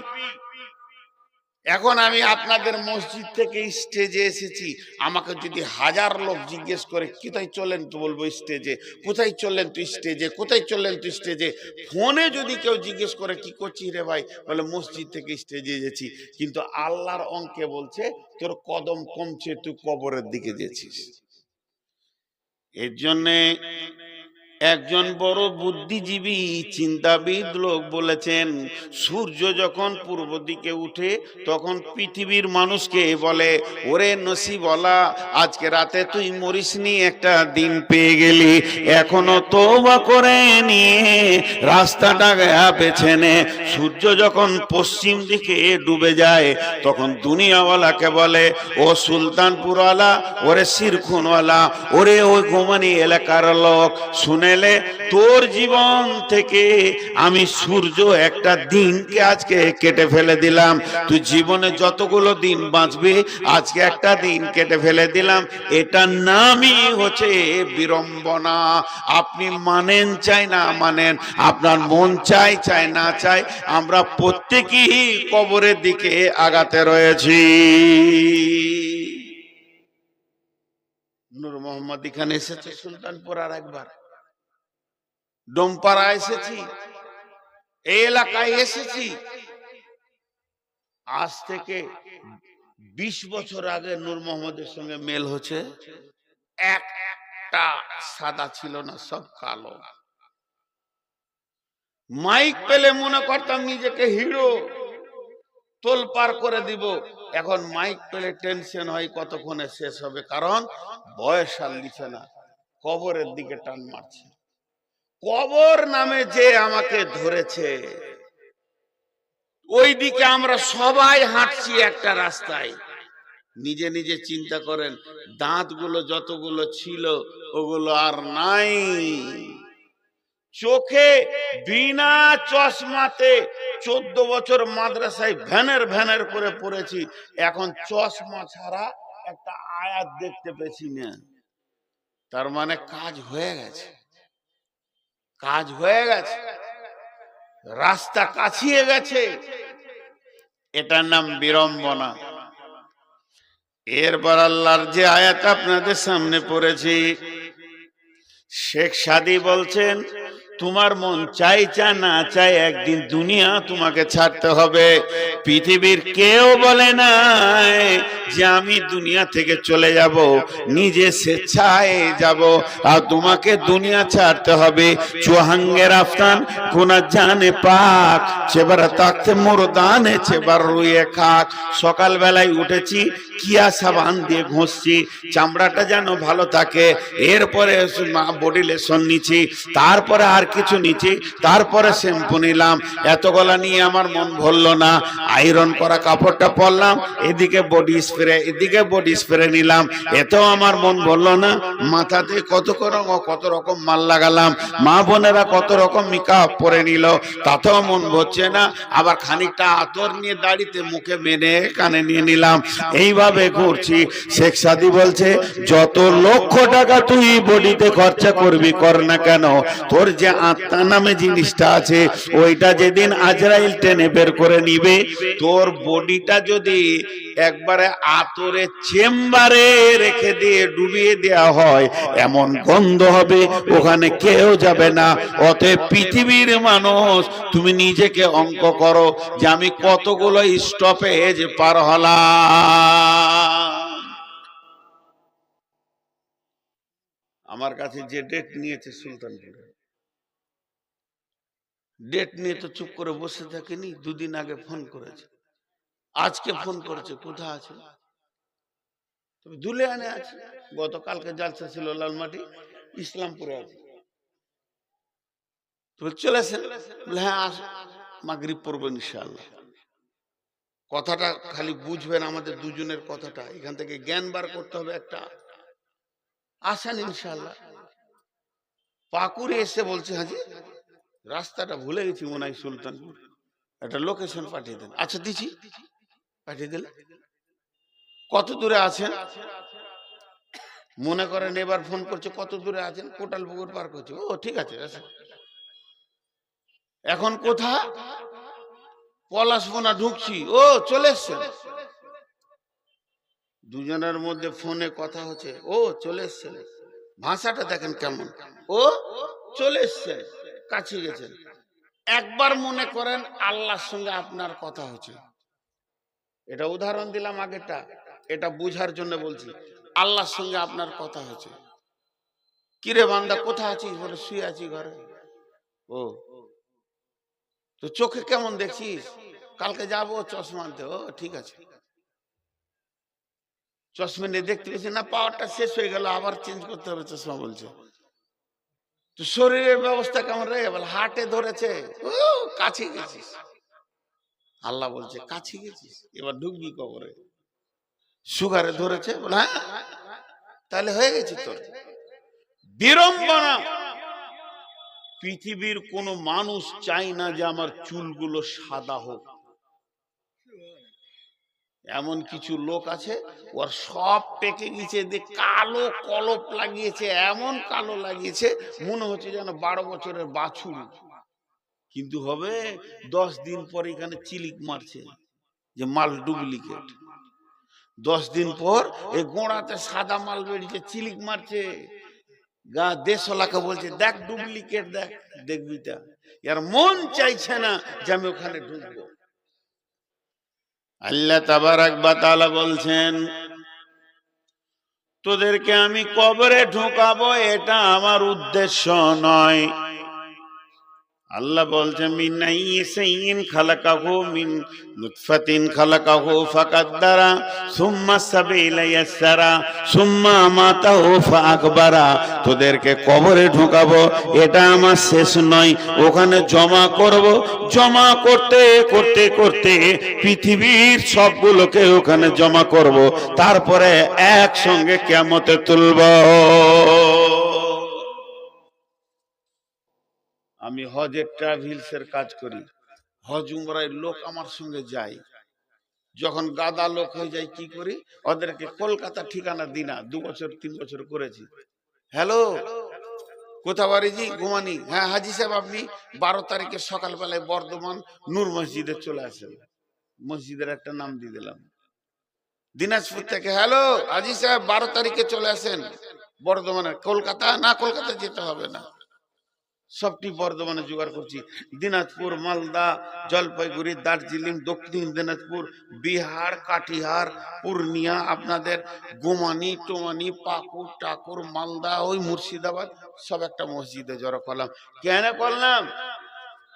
এখন আমি আপনাদের মসজিদ থেকে স্টেজে এসেছি, আমাকে যদি 1000 লোক জিজ্ঞেস করে কোথায় চলেন, তো বলবো স্টেজে। কোথায় চললেন তুই স্টেজে, কোথায় চললেন তুই স্টেজে। ফোনে যদি কেউ জিজ্ঞেস করে কি করছিস রে ভাই, বলে মসজিদ থেকে স্টেজে গেছি। কিন্তু আল্লাহর অঙ্কে বলছে তোর কদম কমছে, তুই কবরের দিকে গেছিস। এর জন্যে একজন বড় বুদ্ধিজীবী চিন্তাবিদ লোক বলেছেন, সূর্য যখন পূর্ব দিকে উঠে তখন পৃথিবীর মানুষকে বলে, ওরে নসিবওয়ালা, আজকে রাতে তুই মরিসনি, একটা দিন পেয়ে গেলি, এখনো তওবা করে নিয়ে রাস্তাটা বেছে নে। সূর্য যখন পশ্চিম দিকে ডুবে যায় তখন দুনিয়াওয়ালাকে বলে, ও সুলতানপুরওয়ালা, ওরে শিরখুনওয়ালা, ওরে ওই গোমানি এলাকার লোক, শুনে তোর জীবন থেকে আমি সূর্য একটা দিনকে আজকে কেটে ফেলে দিলাম। তুই জীবনে যতগুলো দিন বাঁচবি আজকে একটা দিন কেটে ফেলে দিলাম। এটার নামই হচ্ছে বিড়ম্বনা। আপনি মানেন চাই না মানেন, আপনার মন চাই চাই না চাই, আমরা প্রত্যেকেই কবরের দিকে আগাতে রয়েছি। নূর মোহাম্মদ এখানে এসেছে সুলতানপুর, আর একবার ডোমপাড়া এসেছি, এই এলাকায় এসেছি। আজ থেকে 20 বছর আগে নূর মোহাম্মদের সঙ্গে মেল হচ্ছে, একটা সাদা ছিল না, সব কালো। মাইক পেলে মনে করতাম নিজেকে হিরো, তোল পার করে দিব। এখন মাইক পেলে টেনশন হয় কতক্ষণে শেষ হবে, কারণ বয়স আর লিখে না, কবরের দিকে টান মারছে। কবর নামে যে আমাকে ধরেছে, ওই দিকে আমরা সবাই হাঁটছি একটা রাস্তায়। নিজে নিজে চিন্তা করেন, দাঁতগুলো যতগুলো ছিল ওগুলো আর নাই। চোখে বিনা চশমাতে 14 বছর মাদ্রাসায় ভ্যানের ভ্যানের করে পড়েছি, এখন চশমা ছাড়া একটা আয়াত দেখতে পেছি না। তার মানে কাজ হয়ে গেছে, কাজ হয়ে গেছে, রাস্তা কাছিয়ে গেছে। এটার নাম বিড়ম্বনা। এরপর আল্লাহর যে আয়াত আপনাদের সামনে পড়েছি, শেখ সাদি বলছেন, তোমার মন চাই চা না চাই একদিন দুনিয়া তোমাকে ছাড়তে হবে। পৃথিবীর কেউ বলে নাই যে আমি দুনিয়া থেকে চলে যাব, নিজে স্বেচ্ছায় যাব, আর তোমাকে দুনিয়া ছাড়তে হবে। চুহাঙ্গে রাফতান গুনা জানে পাক, সেবার তাকতে মোরদানে সেবার রুয়ে খাক। সকালবেলায় উঠেছি, কিয়া সাবান দিয়ে ঘষছি, চামড়াটা যেন ভালো থাকে, এরপরে বডি লেশন নিচ্ছি, তারপরে আর কিছু নিচ্ছি, তারপরে শ্যাম্পু নিলাম, এতগুলা নিয়ে আমার মন ভরলো না। আয়রন করা কাপড়টা পরলাম, এদিকে বডি স্প্রে নিলাম, এতেও আমার মন ভরলো না। মাথাতে কত রকম মাল লাগালাম, মা বোনেরা কত রকম মেকআপ পরে নিল, তাতেও মন ভরছে না। আবার খানিকটা আতর নিয়ে দাড়িতে মুখে মেনে কানে নিয়ে নিলাম, এইভাবে ঘুরছি। শেখ সাদি বলছে, যত লক্ষ টাকা তুই বডিতে খরচা করবি কর না কেন, তোর যে আত্মা নামে জিনিসটা আছে, ওইটা যেদিন আজরাইল টেনে বের করে নিবে, তোর বডিটা যদি একবারে আতরের চেম্বারে রেখে দিয়ে ডুবিয়ে দেওয়া হয়, এমন গন্ধ হবে, ওখানে কেউ যাবে না। অতএব পৃথিবীর মানুষ, তুমি নিজেকে অঙ্ক করো যে আমি কতগুলো স্টপেজ পার হলাম। আমার কাছে যে ডেট নিয়েছে সুলতানপুরে, ডেট নিয়ে তো চুপ করে বসে থাকেনি, দুদিন আগে ফোন করেছে, আজকে ফোন করেছে, কোথায় আছে? দুলিয়ানে আছে, গতকালকে জালসা ছিল লালমাটি, ইসলামপুরে আছে। চলেছেন? হ্যাঁ, মাগরিব পড়বেন ইনশাআল্লাহ। কথাটা খালি বুঝবেন, আমাদের দুজনের কথাটা এখান থেকে জ্ঞান বার করতে হবে একটা। আসেন ইনশাআল্লাহ। পাকুড়ে এসে বলছে, হাজি রাস্তাটা ভুলে গেছি মনে হয় সুলতানপুর, একটা লোকেশন পাঠিয়ে দেন। আচ্ছা দিচ্ছি, পাঠিয়ে দিলে। কত দূরে আছেন? মনে করেন এবার ফোন করছে, কত দূরে আছেন? কোটাল পুকুর পার করছে। ও ঠিক আছে। এখন কোথা? পলাশবোনা ঢুকছি। ও চলে এসছেন। দুজনের মধ্যে ফোনে কথা হচ্ছে, ও চলে এসছেন। ভাষাটা দেখেন কেমন, ও চলে এসছেন, কাছে গেছেন। একবার মনে করেন আল্লাহর সঙ্গে আপনার কথা হচ্ছে, এটা উদাহরণ দিলাম আগেটা, এটা বুঝার জন্য বলছি। আল্লাহর সঙ্গে আপনার কথা হচ্ছে, কিরে বান্দা কোথায় আছিস? বলে শুয়ে আছি ঘরে। ও তো চোখে কেমন দেখছিস? কালকে যাবো চশমা আনতে। ও ঠিক আছে। চশমা নিয়ে দেখতে পেয়েছি না, পাওয়ারটা শেষ হয়ে গেল, আবার চেঞ্জ করতে হবে চশমা বলছে। তো শরীরের ব্যবস্থা কেমন রে? বলে হাটে ধরেছে। ও কাছে গেছিস। আল্লাহ বলছে কাছে গেছিস, এবার ঢুকবি কবরে। সুগারে ধরেছে। বলে হ্যাঁ, তাহলে হয়ে গেছে তোর। বিড়ম্বনা। পৃথিবীর কোন মানুষ চায় না যে আমার চুলগুলো সাদা হোক। এমন কিছু লোক আছে, ওর সব পেকে গেছে, কালো কলপ লাগিয়েছে, এমন কালো লাগিয়েছে মনে হচ্ছে যেন 12 বছরের বাছুর। কিন্তু হবে 10 দিন পর এখানে চিলিক মারছে যে মাল ডুপ্লিকেট। 10 দিন পর এই গোড়াতে সাদা মাল বেরিয়েছে, চিলিক মারছে। গা দেশওয়ালাকে বলছে দেখ ডুপ্লিকেট, দেখ, দেখবি তা। এর মন চাইছে না যে আমি ওখানে ঢুকবো। আল্লাহ তাবারাক ওয়া তাআলা বলছেন, তোদেরকে আমি কবরে ঢোকাবো এটা আমার উদ্দেশ্য নয়। আল্লাহ বলছেন মিন আইয়িন খালাকাহু মিন নুতফাতিন খালাকাহু ফাকাদ্দারা সুম্মা সাবিলা ইয়াসসারা সুম্মা আমাতাহু ফাআকবারা। তোদেরকে কবরে ঢোকাবো এটা আমার শেষ নয়, ওখানে জমা করব। জমা করতে করতে করতে পৃথিবীর সবগুলোকে ওখানে জমা করব, তারপরে একসঙ্গে কিয়ামতে তুলব। আমি হজের ট্রাভেলসের কাজ করি, হজ উমরায় লোক আমার সঙ্গে যায়। যখন গাদা লোক হয়ে যায় কি করি, ওদেরকে কলকাতা ঠিকানা দিই না। 2 বছর 3 বছর করেছি। হ্যালো, কোথা বাড়ি? জি ঘুমানি। হ্যাঁ হাজি সাহেব, আপনি 12 তারিখে সকালবেলায় বর্ধমান নূর মসজিদে চলে আসেন। মসজিদের একটা নাম দিয়ে দিলাম। দিনাজপুর থেকে হ্যালো হাজি সাহেব 12 তারিখে চলে আসেন বর্ধমানে। কলকাতা না, কলকাতা যেতে হবে না, সবটি বর্ধমানে জোগাড় করছি। দিনাজপুর, মালদা, জলপাইগুড়ি, দার্জিলিং, দক্ষিণ দিনাজপুর, বিহার, কাটিহার, পূর্ণিয়া, আপনাদের গোমানি টোমানি, পাকুর টাকুর, মালদা, ওই মুর্শিদাবাদ, সব একটা মসজিদে জড়ো করলাম। কেন করলাম?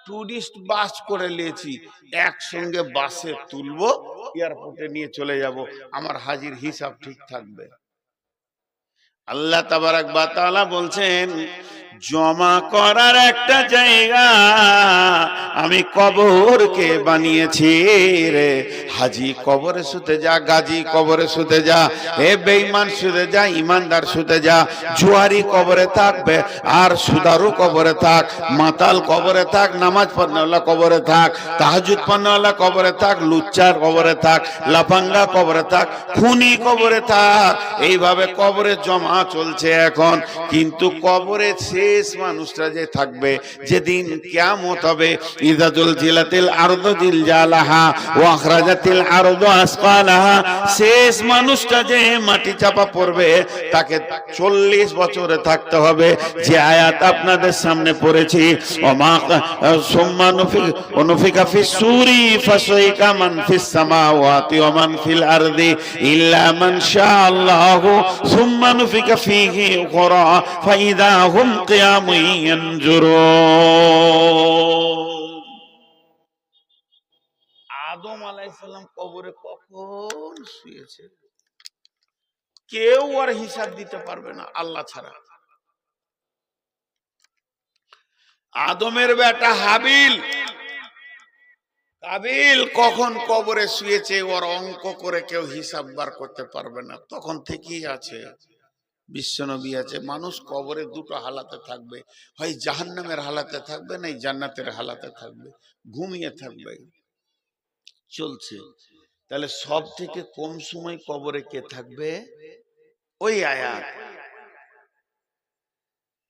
টুরিস্ট বাস করে নিয়েছি, একসঙ্গে বাসে তুলবো, এয়ারপোর্টে নিয়ে চলে যাব, আমার হাজির হিসাব ঠিক থাকবে। আল্লাহ তাবারাক ওয়া তাআলা বলছেন জমা করার একটা জায়গা আমি কবরকে বানিয়েছি রে। হাজি কবরে শুতে যা, গাজী কবরে শুতে যা, হে বেঈমান শুতে যা, ইমানদার শুতে যা, জুয়ারি কবরে থাকবে আর সুদারু কবরে থাক, মাতাল কবরে থাক, নামাজ পড়নেওয়ালা কবরে থাক, তাহাজ্জুদ পড়নেওয়ালা কবরে থাক, লুচ্চার কবরে থাক, লাফাঙ্গা কবরে থাক, খুনি কবরে থাক, এইভাবে কবরে জমা চলছে এখন। কিন্তু কবরে শেষ মানুষটা যে থাকবে যেদিন কিয়ামত হবে, ইযা যুলজিলাতিল আরদু জিলজালাহা ওয়া আখরাজাতিল আরদু আসকালাহা, শেষ মানুষটা যে মাটি চাপা পড়বে তাকে 40 বছরে থাকতে হবে। যে আয়াত আপনাদের সামনে পড়েছি, ওমা সুম্মা নুফিকা ফিস সূরি ফাসাইকা মান ফিস সামাওয়াতি ওয়া মান ফিল আরদি ইল্লা মান শাআল্লাহু সুম্মা নুফিকা ফীহি উখরা ফাইদা হুম কিয়ামুন ইয়ানজুরুন। আদম আলাইহিস সালাম কবরে কখন শুয়েছে কেউ আর হিসাব দিতে পারবে না আল্লাহ ছাড়া। আদমের বেটা হাবিল কাবিল কখন কবরে শুয়েছে ওর অঙ্ক করে কেউ হিসাব বার করতে পারবে না, তখন থেকেই আছে। বিশ্বনবী আছে, মানুষ কবরে দুটো হালাতে থাকবে, হয় জাহান্নামের হালাতে থাকবে না জান্নাতের হালাতে থাকবে, ঘুমিয়ে থাকবে, চলছে। তাহলে সব থেকে কম সময় কবরে কে থাকবে? ওই আয়াত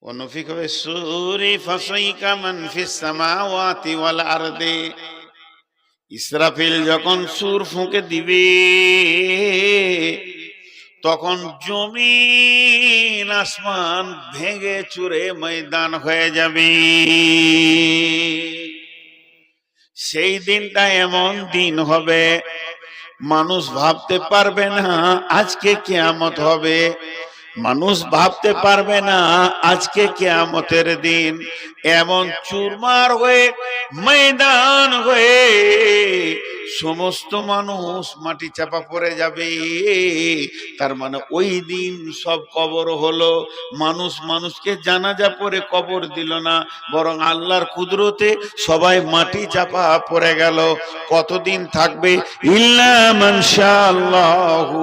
ওয়ানুফিকা ফিস-সূরি ফাসাইকা মান ফিস-সামাওয়াতি ওয়াল আরদি। ইসরাফিল যখন সুর ফুঁকে দিবে তখন জমিন আসমান ভেঙে চুরে ময়দান হয়ে যাবে। সেই দিনটা এমন দিন হবে মানুষ ভাবতে পারবে না আজকে কিয়ামত হবে, মানুষ ভাবতে পারবে না আজকে কিয়ামতের দিন। এমন চুরমার হয়ে ময়দান হয়ে সমস্ত মানুষ মাটি চাপা পড়ে যাবে। তার মানে ওই দিন সব কবর হলো, মানুষ মানুষকে জানাজা পড়ে কবর দিল না, বরং আল্লাহর কুদরতে সবাই মাটি চাপা পড়ে গেল। কতদিন থাকবে? ইল্লা মান শাআল্লাহু,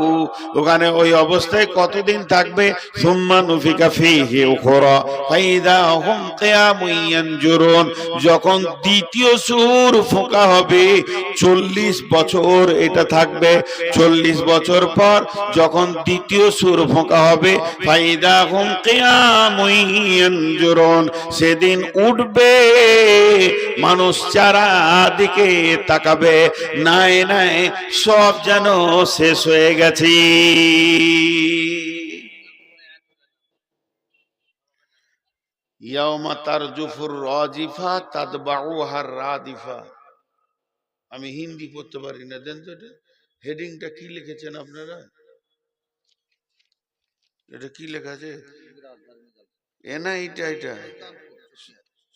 ওখানে ওই অবস্থায় কতদিন থাকবে? সুম্মা নুফিকা ফীহি উখরা ফাইদা হুম কিয়ামুন ইয়ানজুরুন। যখন দ্বিতীয় সূর ফোঁকা হবে 40 বছর এটা থাকবে, 40 বছর পর যখন দ্বিতীয় সূর ফোঁকা হবে ফাইদা হুম কিয়ামুন ইয়ানজুরুন, সেদিন উঠবে মানুষ চারদিকে তাকাবে, নাই নাই সব যেন শেষ হয়ে গেছে। ইয়াউমা তারজুফুর রাজিফা তাতবাউহার রাদিফা। আমি হিন্দি পড়তে পারি না, দেন তো এটা হেডিংটা কি লিখেছেন আপনারা? এটা কি লেখা আছে? এনা এটা এটা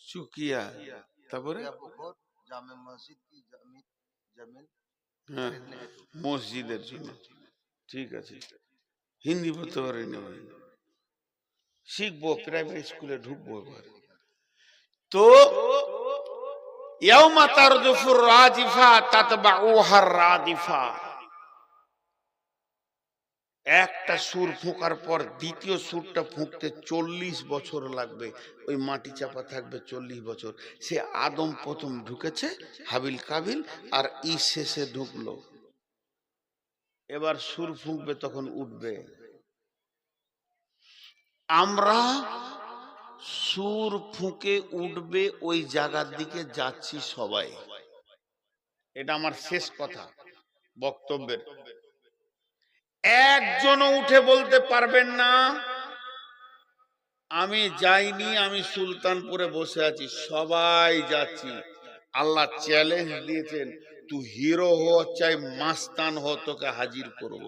সুকিয়া, তারপরে হ্যাঁ মসজিদের জন্য। ঠিক আছে, হিন্দি পড়তে পারি না ভাই, শিখবো, প্রাইমারি স্কুলে ঢুকবো এবার। তো ইয়াউমা তারজুফুর রাজিফা তাতবাউহার রাদিফা, একটা সুর ফোঁকার পর দ্বিতীয় সুরটা ফুঁকতে 40 বছর লাগবে, ওই মাটি চাপা থাকবে 40 বছর। সে আদম প্রথম ঢুকেছে, হাবিল কাবিল, আর ই শেষে ঢুকলো। এবার সুর ফুঁকবে তখন উঠবে। আমরা সুর ফুঁকে উঠবে ওই জায়গার দিকে যাচ্ছি সবাই। এটা আমার শেষ কথা বক্তব্যের। একজনও উঠে বলতে পারবেন না আমি যাইনি, আমি সুলতানপুরে বসে আছি। সবাই যাচ্ছি। আল্লাহ চ্যালেঞ্জ দিয়েছেন, তুই হিরো হো চাই মাস্তান হো, তোকে হাজির করব।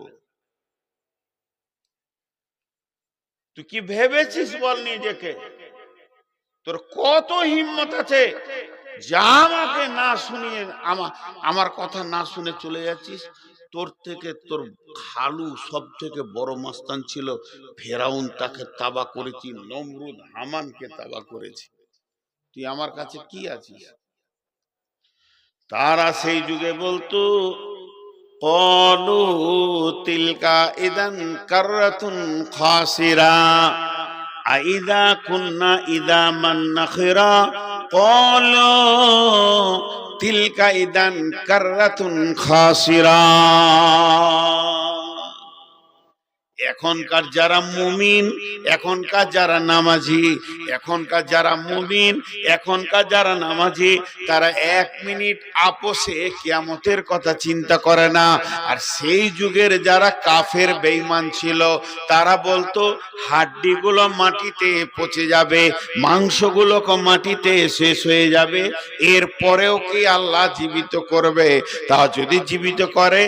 তুই কি ভেবেছিস বল নিজেকে? তোর কত হিম্মত আছে যা আমাকে না শুনিয়ে আমার কথা না শুনে চলে যাচ্ছিস? তোর থেকে তোর খালু সব থেকে বড় মাস্তান ছিল, ফেরাউন তাকে তাবা করেছি, নমরুদ হামানকে তাবা করেছি, তুই আমার কাছে কি আছিস? তারা সেই যুগে বলতো ক্বালু তিলকা ইদান কাররাতুন খাসিরা আইদা কুন্না ইদামান নাখিরা ক্বালু তিলকা ইদান কাররাতুন খাসিরা। এখনকার যারা মুমিন, এখনকার যারা নামাজি, এখনকার যারা মুমিন, এখনকার যারা নামাজি, তারা 1 মিনিট আপোষে কিয়ামতের কথা চিন্তা করে না। আর সেই যুগের যারা কাফের বেঈমান ছিল, তারা বলতো হাড্ডিগুলো মাটিতে পচে যাবে, মাংসগুলো মাটিতে শেষ হয়ে যাবে, এরপরেও কি আল্লাহ জীবিত করবে? তা যদি জীবিত করে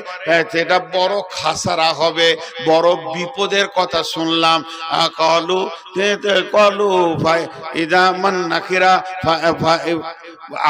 সেটা বড় খাসারা হবে, বড় বিপদের কথা শুনলাম। কলু কলু ইদা মান নাকিরা,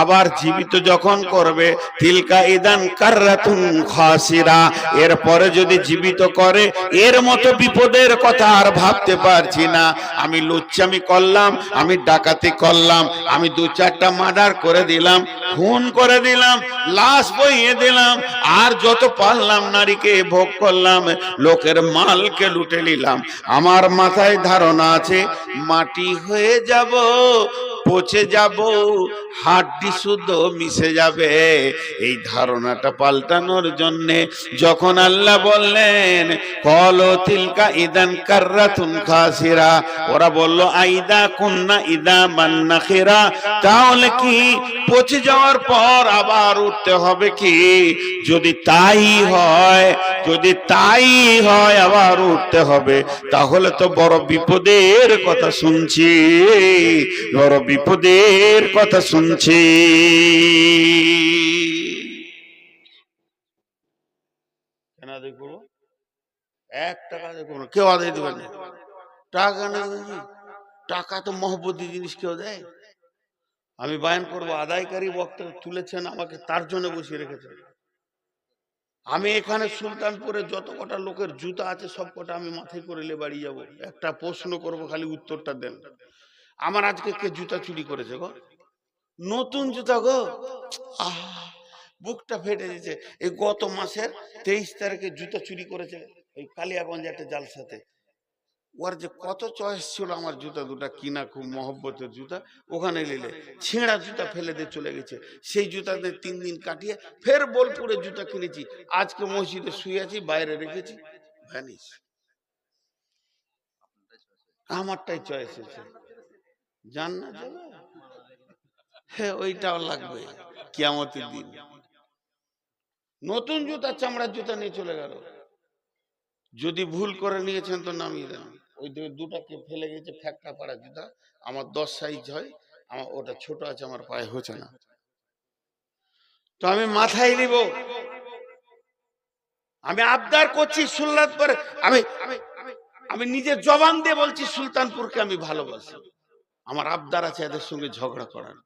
আবার জীবিত যখন করবে তিলকা ইদান কাররাতুন খাসিরা, এরপরে যদি জীবিত করে এর মতো বিপদের কথা আর ভাবতে পারছি না। আমি লুচ্চামি করলাম, আমি ডাকাতি করলাম, আমি 2-4টা মার্ডার করে দিলাম, খুন করে দিলাম, লাশ বইয়ে দিলাম, আর যত পারলাম নারীকে ভোগ করলাম, লোকের মালকে লুটে নিলাম। আমার মাথায় ধারণা আছে মাটি হয়ে যাব, পচে যাব, হাড্ডি শুদ্ধ মিশে যাবে। এই ধারণাটা পাল্টানোর জন্য যখন আল্লাহ বললেন কলো তিলকা ইদান কাররাতুন খাসিরা, ওরা বলল আইদা কুন্না ইদা মান্নাখিরা, তাহলে কি পচে যাওয়ার পর আবার উঠতে হবে কি? যদি তাই হয়, যদি তাই হয় আবার উঠতে হবে, তাহলে তো বড় বিপদের কথা শুনছি, বড় বিপদের কথা শুনছি। কেন দেখবো 1 টাকা দেখবো না, কেউ আদায় দেবে না। টাকা না, টাকা তো মহব্বতী জিনিস, কেউ দেয়? আমি বায়ান করবো, আদায়কারী বক্তা তুলেছেন আমাকে, তার জন্য বসিয়ে রেখেছেন। আমি এখানে সুলতানপুরে যত কটা লোকের জুতা আছে সব কটা আমি মাথায় করে নিয়ে বাড়ি যাবো। একটা প্রশ্ন করবো, খালি উত্তরটা দেন। আমার আজকে কে জুতা চুরি করেছে গো? নতুন জুতা গো, বুকটা ফেটে দিয়েছে। এই গত মাসের 23 তারিখে জুতা চুরি করেছে এই কালিয়াগঞ্জে একটা জালসাতে। ওর যে কত চয়েস ছিল আমার জুতা দুটা কিনা, খুব মহব্বতের জুতা, ওখানে নিলে ছেঁড়া জুতা ফেলে দিয়ে চলে গেছে। সেই জুতাতে 3 দিন কাটিয়ে ফের বোলপুরে জুতা কিনেছি। আজকে মসজিদে শুয়ে আছি, বাইরে রেখেছি, ভ্যানিস। আমারটাই চয়েস হয়েছে, জান না যাবে, হ্যাঁ ওইটাও লাগবে কিয়ামতের দিন। নতুন জুতা, চামড়ার জুতা নিয়ে চলে গেল। যদি ভুল করে নিয়েছেন তো নামিয়ে দেন। ওই 2টাকে ফেলে গেছে, ফ্যাক্টা পাড়া জুতা, আমার 10 সাইজ হয়, আমার ওটা ছোট আছে, আমার পায়ে হচ্ছে না, তো আমি মাথায় নিব। আমি আবদার করছি সুলতানপুর, আমি আমি নিজের জবান দিয়ে বলছি সুলতানপুরকে আমি ভালোবাসি। আমার আবদার আছে এদের সঙ্গে ঝগড়া করার,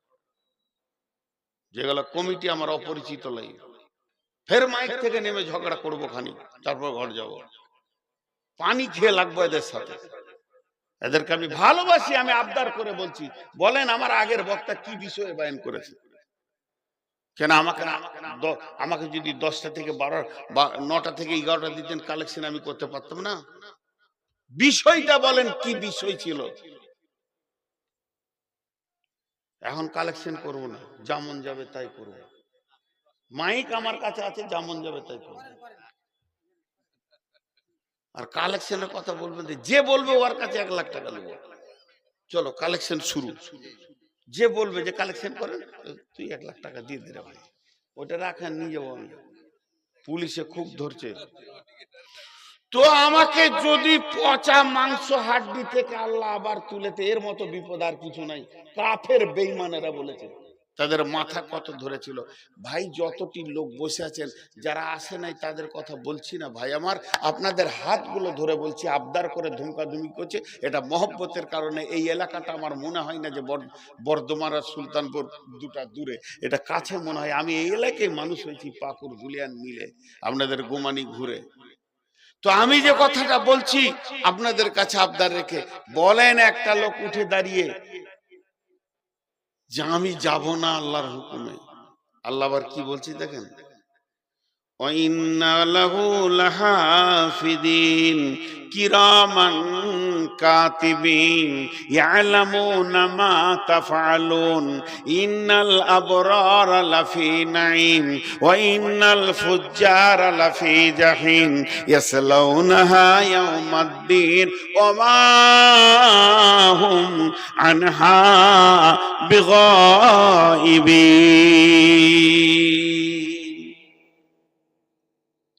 যেগুলো কমিটি আমার অপরিচিত লাগে, ফের মাইক থেকে নেমে ঝগড়া করবো খানি, তারপর ঘর যাব, পানি খেয়ে লাগবো এদের সাথে। এদেরকে আমি ভালোবাসি, আমি আবদার করে বলছি। বলেন আমার আগের বক্তা কি বিষয়ে বয়ান করেছে? কেন আমাকে যদি 10টা থেকে 12 বা 9টা থেকে 11টা দিতেন, কালেকশন আমি করতে পারতাম না? বিষয়টা বলেন কি বিষয় ছিল? এখন কালেকশন করব না, যেমন যাবে তাই করব। মাইক আমার কাছে আছে, যেমন যাবে তাই করব। আর কালেকশনের কথা বলবেন, যে বলবে ওর কাছে 1 লাখ টাকা দেবো। চলো কালেকশন শুরু। যে বলবে যে কালেকশন করেন, তুই 1 লাখ টাকা দিয়ে দিলে ভাই, ওটা রাখেন, নিয়ে যাবো আমি। পুলিশে খুব ধরছে। তো আমাকে যদি পচা মাংস হাড্ডি থেকে আল্লাহ আবার তুলেতে, এর মতো বিপদ আর কিছু নাই। কাফের বেঈমানেরা বলেছে, তাদের মাথা কত ধরেছিল। ভাই যতটি লোক বসে আছেন, যারা আসে নাই তাদের কথা বলছি না ভাই আমার, আপনাদের হাতগুলো ধরে বলছি, আবদার করে ধুমকাধুমি করছে। এটা মহব্বতের কারণে। এই এলাকাটা আমার মনে হয় না যে বর্ধমান আর সুলতানপুর দুটা দূরে, এটা কাছে মনে হয়। আমি এই এলাকায় মানুষ হয়েছি, পাকুর ধুলিয়ান মিলে আপনাদের গোমানি ঘুরে। তো আমি যে কথাটা বলছি আপনাদের কাছে আবদার রেখে বলেন, একটা লোক উঠে দাঁড়িয়ে যে আমি যাব না আল্লাহর হুকুমে। আল্লাহ আবার কি বলছি দেখেন, وَإِنَّ لَهُ لَحَافِظِينَ كِرَامًا كَاتِبِينَ يَعْلَمُونَ مَا تَفْعَلُونَ إِنَّ الْأَبْرَارَ لَفِي نَعِيمٍ وَإِنَّ الْفُجَّارَ لَفِي جَحِيمٍ يَصْلَوْنَهَا يَوْمَ الدِّينِ وَمَا هُمْ عَنْهَا بِغَائِبِينَ।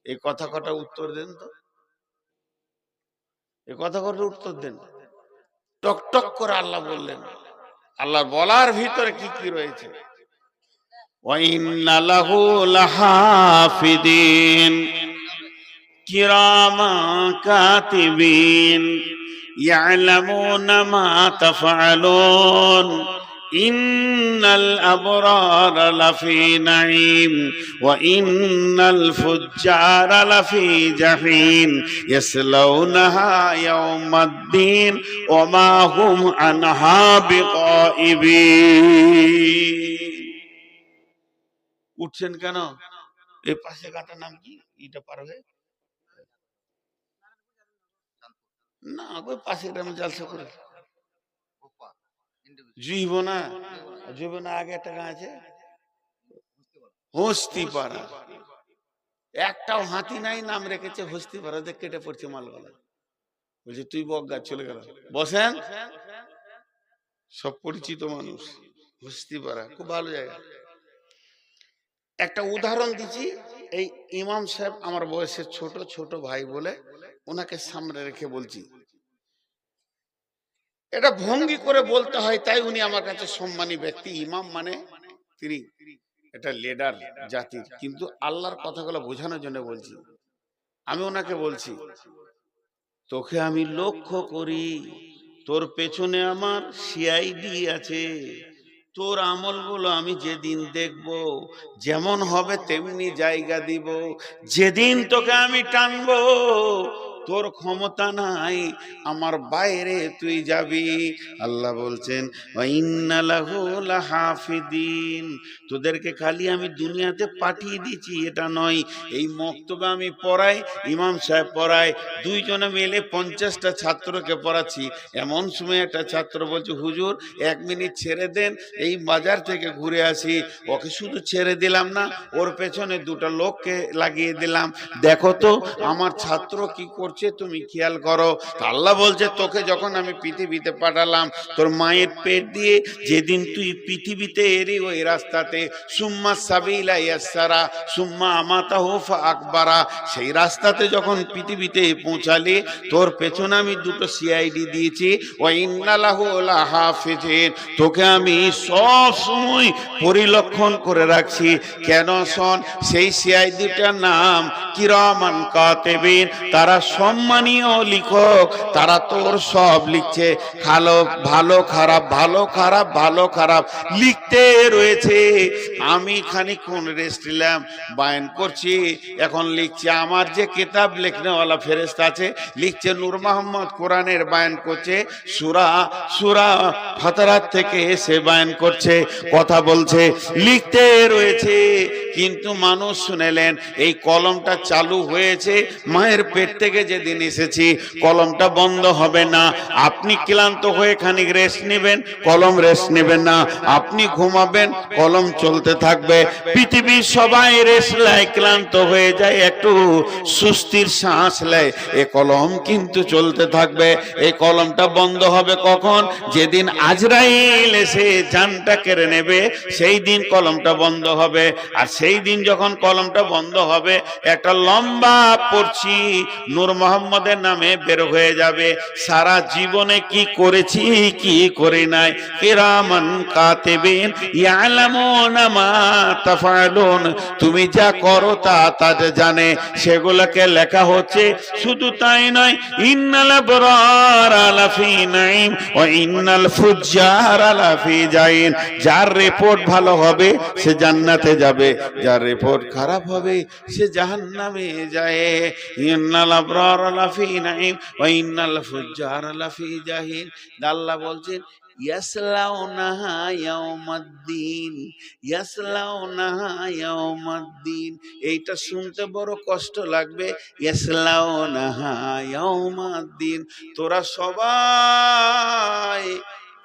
এই কথা কটা উত্তর দেন তো, এই কথা কটা উত্তর দেন। টক টক করে আল্লাহ বললেন। আল্লাহ বলার ভিতরে কি কি রয়েছে, ওয়াইন্না লাহু লাহাফিদিন কিরামা কাতিবিন ইয়ালামুনা মা তাফআলুন ইন্নাল আবরারা লাফি নাঈম ওয়া ইন্নাল ফুজ্জারা লাফি জাহিম ইয়াসলাউনাহা ইয়াওমাদ্দিন ওয়া মা হুম আনহা বিগাইবিন। উঠছেন কেন? এই পাশে গাটার নাম কি? এটা পার হয়ে না, ওই পাশে গ্রামে জালসা করে জীবনা জীবনা আগে একটা গাঁ আছে হস্তিপাড়া। একটাও হাতি নাই, নাম রেখেছে হস্তিপাড়া। দেখ কেটে পড়ছে মালগুলা। বলছে তুই বজ্ঞা, চলে গেল। বসেন, সব পরিচিত মানুষ। হস্তিপাড়া খুব ভালো জায়গা। একটা উদাহরণ দিচ্ছি। এই ইমাম সাহেব আমার বয়সের ছোট, ছোট ভাই বলে ওনাকে সামনে রেখে বলছি। এটা ভঙ্গি করে বলতে হয়, তাই উনি আমার কাছে সম্মানী ব্যক্তি। ইমাম মানে তিনি এটা লিডার জাতির, কিন্তু আল্লাহর কথাগুলো বোঝানোর জন্য বলছি। আমি ওনাকে বলছি, তোকে আমি লক্ষ্য করি, তোর পেছনে আমার সিআইডি আছে। তোর আমলগুলো আমি যেদিন দেখব, যেমন হবে তেমনি জায়গা দিব। যেদিন তোকে আমি টানবো, তোর ক্ষমতা নাই, আমার বাইরে তুই যাবি। আল্লাহ বলছেন ওয়াইন্না লাহু লাহাফিদিন, তোদেরকে খালি আমি দুনিয়াতে পাঠিয়ে দিয়েছি এটা নয়। এই মক্তবে আমি পড়াই, ইমাম সাহেব পড়ায়, দুইজনে মিলে 50টা ছাত্রকে পড়াচ্ছি। এমন সময় একটা ছাত্র বলছে, হুজুর 1 মিনিট ছেড়ে দেন, এই বাজার থেকে ঘুরে আসি। ওকে শুধু ছেড়ে দিলাম না, ওর পেছনে 2টা লোককে লাগিয়ে দিলাম। দেখো তো আমার ছাত্র কি করছে, তুমি খেয়াল করো। আল্লাহ বলছে, তোকে যখন আমি পৃথিবীতে পাঠালাম, তোর মায়ের পেট দিয়ে যেদিন তুই পৃথিবীতে এলি, ওই রাস্তাতে সুম্মা সাবিলা ইয়াসসারা সুম্মা আমাতাহু ফাআকবারা, সেই রাস্তাতে যখন পৃথিবীতে পৌঁছালি, তোর পেছনে আমি 2টো সিআইডি দিয়েছি। ওয়া ইন্না লাহু লাহাফিজিন, তোকে আমি সব সময় পরিলক্ষণ করে রাখছি। কেন শোন, সেই সিআইডিটার নাম কিরামান কাতিবিন, তারা সম্মানীয় লিখক। তারা তোর সব লিখছে, ভালো ভালো খারাপ, ভালো খারাপ, ভালো খারাপ লিখতে রয়েছে। আমি খানিকক্ষণ রেস্ট নিলাম, বায়ান করছি, এখন লিখছি। আমার যে কিতাব লিখনেওয়ালা ফেরেশতা আছে, লিখছে নূর মোহাম্মদ, কোরআনের বায়ান করছে। সূরা ফাতরাত থেকে এসে বায়ান করছে, কথা বলছে, লিখতে রয়েছে। কিন্তু মানুষ শুনেলেন, এই কলমটা চালু হয়েছে মায়ের পেট থেকে যেদিন এসেছি, কলমটা বন্ধ হবে না। আপনি ক্লান্ত হয়ে খানিক রেস্ট নেবেন, কলম রেস্ট নেবেন না। আপনি ঘুমাবেন, কলম চলতে থাকবে। পৃথিবীর সবাই রেস্ট নেয়, ক্লান্ত হয়ে যায়, একটু সুস্থির শ্বাস নেয়, এ কলম কিন্তু চলতে থাকবে। এই কলমটা বন্ধ হবে কখন? যেদিন আজরাইল এসে জানটা কেড়ে নেবে, সেই দিন কলমটা বন্ধ হবে। আর সেই দিন যখন কলমটা বন্ধ হবে, একটা লম্বা পড়ছি নূর মুহাম্মদের নামে বের হয়ে যাবে। সারা জীবনে কি করেছি কি করি নাই, কিরামান কাতিবিন ইয়ালামুনা মা তাফআলুন, তুমি যা করো তা তাদের জানে, সেগুলোকে লেখা হচ্ছে। শুধু তাই নয়, ইন্নাল আবরারা লাফি নাঈম ওয়া ইন্নাল ফুজ্জারা লাফি জাহিম, যার রিপোর্ট ভালো হবে সে জান্নাতে যাবে, যার রিপোর্ট খারাপ হবে সে জাহান্নামে যায়। ইন্নাল আবরারা লাফি নাঈম ওয়া ইন্নাল ফুজ্জারা লাফি জাহিম। আল্লাহ বলছেন ইয়াসলাউনাহা ইয়াউমাদ্দিন, ইয়াসলাউনাহা ইয়াউমাদ্দিন। এইটা শুনতে বড় কষ্ট লাগবে, ইয়াসলাউনাহা ইয়াউমাদ্দিন। তোরা সবাই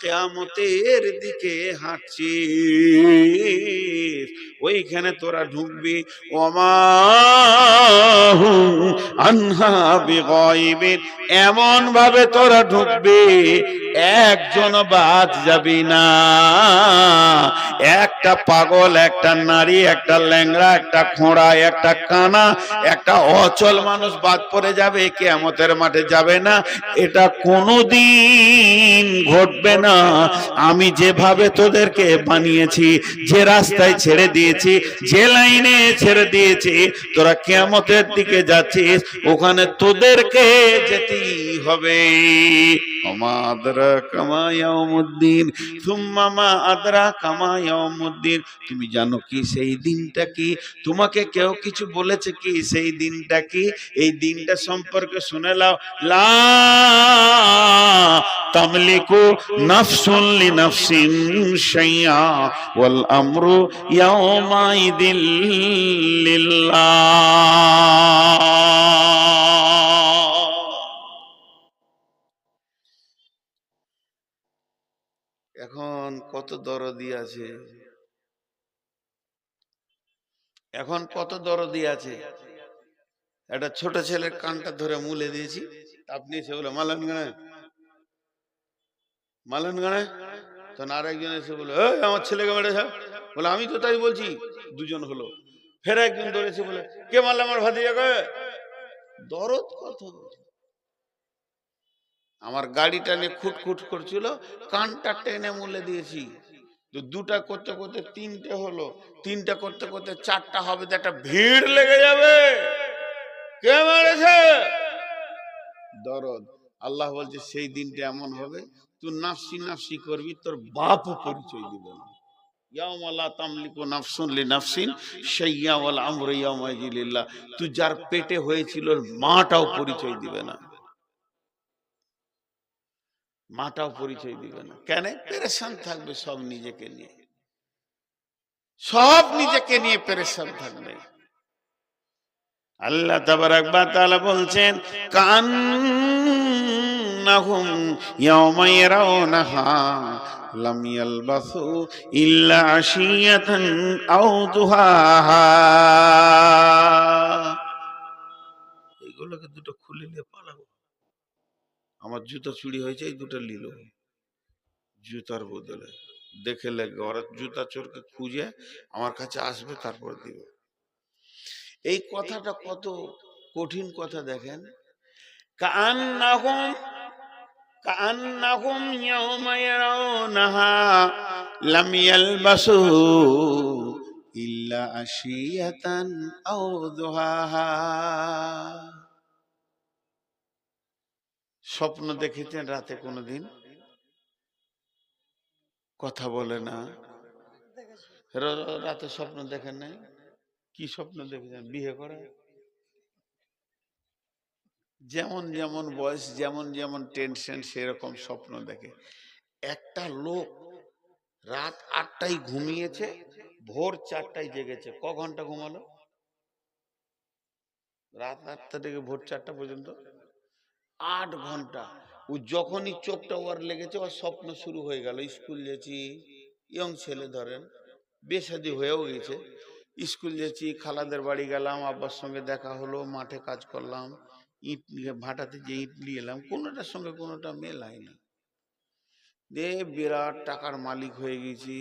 কিয়ামতের দিকে হাঁটছিস, ওইখানে তোরা ঢুকবি। ওমা হুম আনহা বিগাইবিন, এমন ভাবে তোরা ঢুকবি একজন বাদ যাবি না। একটা পাগল, একটা নারী, একটা ল্যাংড়া, একটা খোঁড়া, একটা কানা, একটা অচল মানুষ বাদ পড়ে যাবে, কিয়ামতের মাঠে যাবে না। এটা কোনোদিন ঘটবে না। আমি যেভাবে তোদেরকে বানিয়েছি, যে রাস্তায় ছেড়ে দিয়েছি, যে লাইনে ছেড়ে দিয়েছি, তোরা কিয়ামতের দিকে যাচ্ছিস, ওখানে তোদেরকে যেতেই হবে। ওমা আদরাকা মা ইয়াউমুদ্দিন সুম্মা মা আদরাকা মা ইয়াউমুদ্দিন। তুমি জানো কি সেই দিনটা কি? তোমাকে কেউ কিছু বলেছে কি সেই দিনটা কি? এই দিনটা সম্পর্কে শুনে নাও। লা তামলিকু নাফসুন লিনাফসিন শাইআ ওয়াল আমরু ইয়াউমাইদিল লিল্লাহ। এখন কত দরদি আছে, এখন কত দরদি আছে। একটা ছোট ছেলের কানটা ধরে মুলে দিয়েছি, আপনি এসে বলে মালান গানে, মালান গানে। তখন আরেকজন এসে বলে আমার ছেলেকে মেরেছে, বলে আমি তো তাই বলছি। দুজন হলো, ফের একজন ধরেছে, বলে কে মারল আমার ভাতিজাকে। দরদ কত। আমার গাড়িটা নিয়ে খুটখুট করছিল, কানটা টেনে মুলে দিয়েছি। তো দুটা করতে করতে তিনটে হলো, তিনটা করতে করতে চারটা হবে, তো একটা ভিড় লেগে যাবে। কে মেরেছে? দরদ। আল্লাহ বলছে সেই দিনটা এমন হবে, তুই নাফসি নাফসি করবি, তোর বাপও পরিচয় দিবে না। ইয়াউমা লা তামলিকু নাফসুন লিনাফসিন শাইআ ওয়াল আমরু ইয়াউমাইযিন লিল্লাহ। তুই যার পেটে হয়েছিল মাটাও পরিচয় দিবে না, মাটাও পরিচয় দিবে না। কেন? পেরেশান থাকবে সব নিজেকে নিয়ে, সব নিজেকে নিয়ে পেরেশান থাকবে। আল্লাহ তাবারাক ওয়া তাআলা বলছেন কান্নাহুম ইয়াওমা ইয়ারাউনাহা লাম ইয়ালবাসু ইল্লা আশিয়াতান আও দুহাহা। এগুলোকে দুটো খুলে নিয়ে পালাবো। আমার জুতো চুরি হয়েছে, এই দুটো নিল জুতার বদলে। দেখে লাগবে, ওরা জুতা চোরকে খুঁজে আমার কাছে আসবে, তারপর দিবে। এই কথাটা কত কঠিন কথা দেখেন। কান্নাহুম কান্নাহুম ইয়াওমা ইয়ারাউনাহা লাম ইয়ালবাসু ইল্লা আশিয়াতান আও দুহাহা। স্বপ্ন দেখেছেন রাতে কোনোদিন? কথা বলে না। রাতে স্বপ্ন দেখেন নাই? কি স্বপ্ন দেখেছেন? বিয়ে করা। যেমন যেমন বয়স, যেমন যেমন টেনশন, সেরকম স্বপ্ন দেখে। একটা লোক রাত 8টায় ঘুমিয়েছে, ভোর 4টায় জেগেছে। ক ঘন্টা ঘুমালো? রাত 8টা থেকে ভোর 4টা পর্যন্ত 8 ঘন্টা। ও যখনই চোখটা ওর লেগেছে, ওর স্বপ্ন শুরু হয়ে গেল। স্কুল যেছি, ইয়ং ছেলে ধরেন, বেশাদি হয়েও গেছে। স্কুল যেছি, খালাদের বাড়ি গেলাম, আব্বার সঙ্গে দেখা হলো, মাঠে কাজ করলাম, ইট নিয়ে ভাটাতে যে ইট নিয়ে এলাম, কোনোটার সঙ্গে কোনোটা মেলায় না। দে বিরাট টাকার মালিক হয়ে গেছি,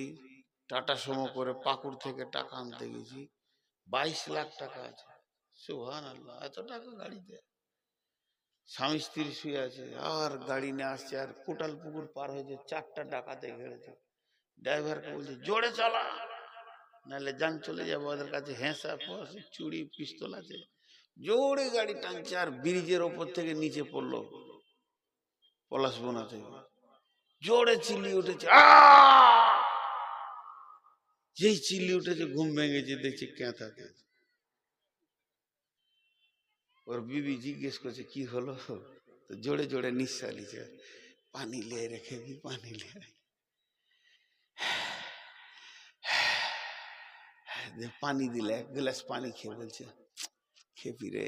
টাটা সমো করে পাকুড় থেকে টাকা আনতে গেছি, 22 লাখ টাকা আছে। সুবহানাল্লাহ, এত টাকা গাড়িতে। স্বামী স্ত্রী শুয়ে আছে, আর গাড়ি নিয়ে আসছে, আর কোটাল পুকুর পার হয়েছে, 4টা ডাকাতে ঘেরেছে। ড্রাইভারকে বলছে জোরে চালা, নাহলে যান চলে যাবো। ওদের কাছে হেঁসা ফসা চুড়ি পিস্তল আছে। জোরে গাড়ি টানছে, আর ব্রিজের ওপর থেকে নিচে পড়লো পলাশবোনা থেকে। জোরে চিল্লিয়ে উঠেছে, যেই চিল্লিয়ে উঠেছে ঘুম ভেঙেছে, দেখছে ক্যাঁথাতে। ওর বিবি জিজ্ঞেস করছে কি হলো, তো জোরে জোরে নিঃশ্বাস নিচ্ছে, পানি লিয়ে রেখে দি, পানি লিয়ে। পানি দিলে, 1 গ্লাস পানি খেয়ে বলছে খেপি রে,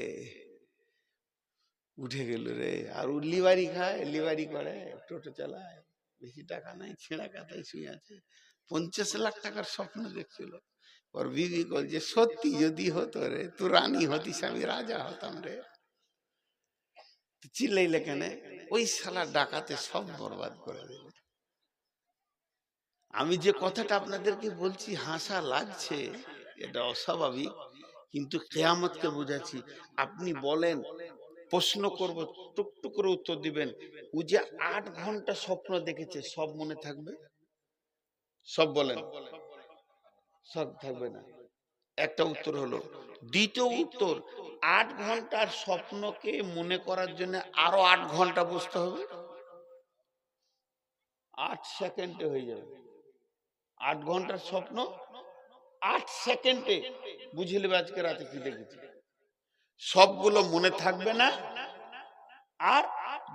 উঠে গেল রে। আর ও লিভারি খায়, লিভারি করে, টোটো চালায়, বেশি টাকা নাই, ছেঁড়া কাতায় শুয়ে আছে। 50 লাখ টাকার স্বপ্ন দেখছিল। ওর বিবি বলছে সত্যি যদি হতো রে, তুই রানী হতিস, আমি রাজা হতাম রে। চিল্লাইলে কেন? ওই শালা ডাকাতে সব বরবাদ করে দিল। আমি যে কথাটা আপনাদেরকে বলছি হাসা লাগছে, এটা অস্বাভাবিক, কিন্তু কিয়ামতকে বুঝাচ্ছি। আপনি বলেন, প্রশ্ন করব, টুকটুক করে উত্তর দিবেন। ও যে 8 ঘন্টা স্বপ্ন দেখেছে, সব মনে থাকবে? সব বলেন, সব থাকবে না। একটা উত্তর হলো। দ্বিতীয় উত্তর, 8 ঘন্টার স্বপ্নকে মনে করার জন্য আরো 8 ঘন্টা বসতে হবে। 8 সেকেন্ডে হয়ে যাবে। 8 ঘন্টার স্বপ্ন 8 সেকেন্ডে বুঝে নেবে আজকে রাতে কি দেখেছি। সবগুলো মনে থাকবে না, আর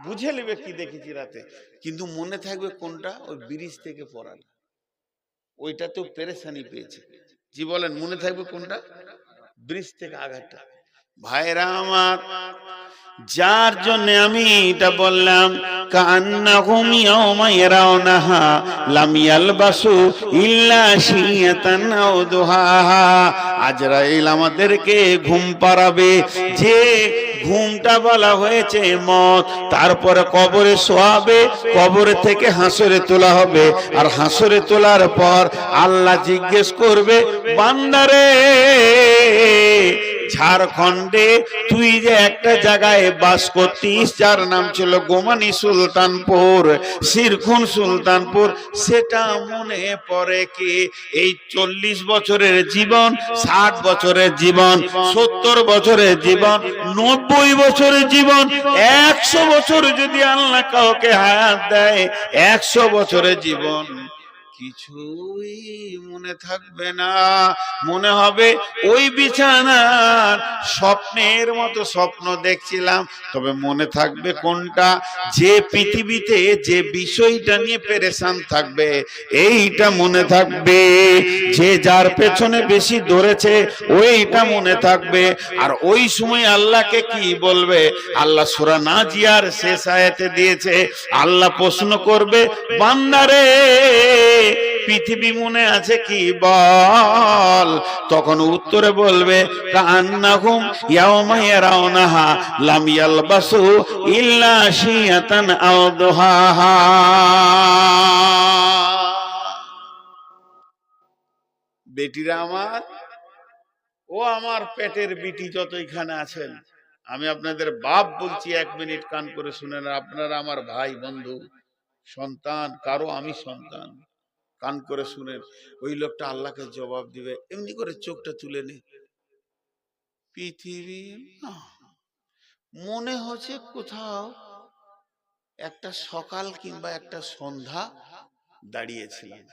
বুঝে নেবে কি দেখেছি রাতে, কিন্তু মনে থাকবে কোনটা? ওই ব্রিজ থেকে পড়ার, ওইটাতেও পেরেশানি পেয়েছে। জি বলেন, মনে থাকবে কোনটা? ব্রিজ থেকে আঘাতটা। ভাইরা আমার, যার জন্য আমি এটা বললাম, কান্নাহুম ইয়াওমা ইয়ারাউনাহা লাম ইয়ালবাসু ইল্লা শিয়াতান আও দুহাহা। আজরাইল আমাদেরকে ঘুম পাড়াবে, যে ঘুমটা বলা হয়েছে মত, তারপরে কবরে শোয়াবে, কবরে থেকে হাসরে তোলা হবে, আর হাসরে তোলার পর আল্লাহ জিজ্ঞেস করবে, বান্দারে ঝাড়খণ্ডে তুই যে একটা জায়গায় বাস করতিস, যার নাম ছিল গোমানি সুলতানপুর, শিরখুন সুলতানপুর, সেটা মনে পড়ে কি? এই 40 বছরের জীবন, 60 বছরের জীবন, 70 বছরের জীবন, 90 বছরের জীবন, 100 বছর যদি আল্লাহ কাউকে হায়াত দেয়, 100 বছরের জীবন, কিছুই মনে থাকবে না। মনে হবে ওই বিছানার স্বপ্নের মতো স্বপ্ন দেখছিলাম। তবে মনে থাকবে কোনটা? যে পৃথিবীতে যে বিষয়টা নিয়ে পেরেশান থাকবে, এইটা মনে থাকবে। যে যার পেছনে বেশি দৌড়েছে, ওইটা মনে থাকবে। আর ওই সময় আল্লাহকে কি বলবে? আল্লাহ সূরা নাজিয়ার শেষ আয়াতে দিয়েছে, আল্লাহ প্রশ্ন করবে, বান্দারে পৃথিবী মনে আছে কি বল? তখন উত্তরে বলবে, কান্নাহুম ইয়াওমা ইয়ারাউনাহা লাম ইয়ালবাসু ইল্লা শিয়াতান আও দুহাহা। বেটিরা আমার, ও আমার পেটের বিটি যত এখানে আছেন, আমি আপনাদের বাপ বলছি, 1 মিনিট কান করে শুনেন। আপনারা আমার ভাই, বন্ধু, সন্তান, কারো আমি সন্তান, কান করে শুনেন। ওই লোকটা আল্লাহকে জবাব দিবে, এমনি করে চোখটা তুলে নে। পৃথিবী মনে হচ্ছে কোথাও একটা সকাল কিংবা একটা সন্ধ্যা দাঁড়িয়েছিলাম।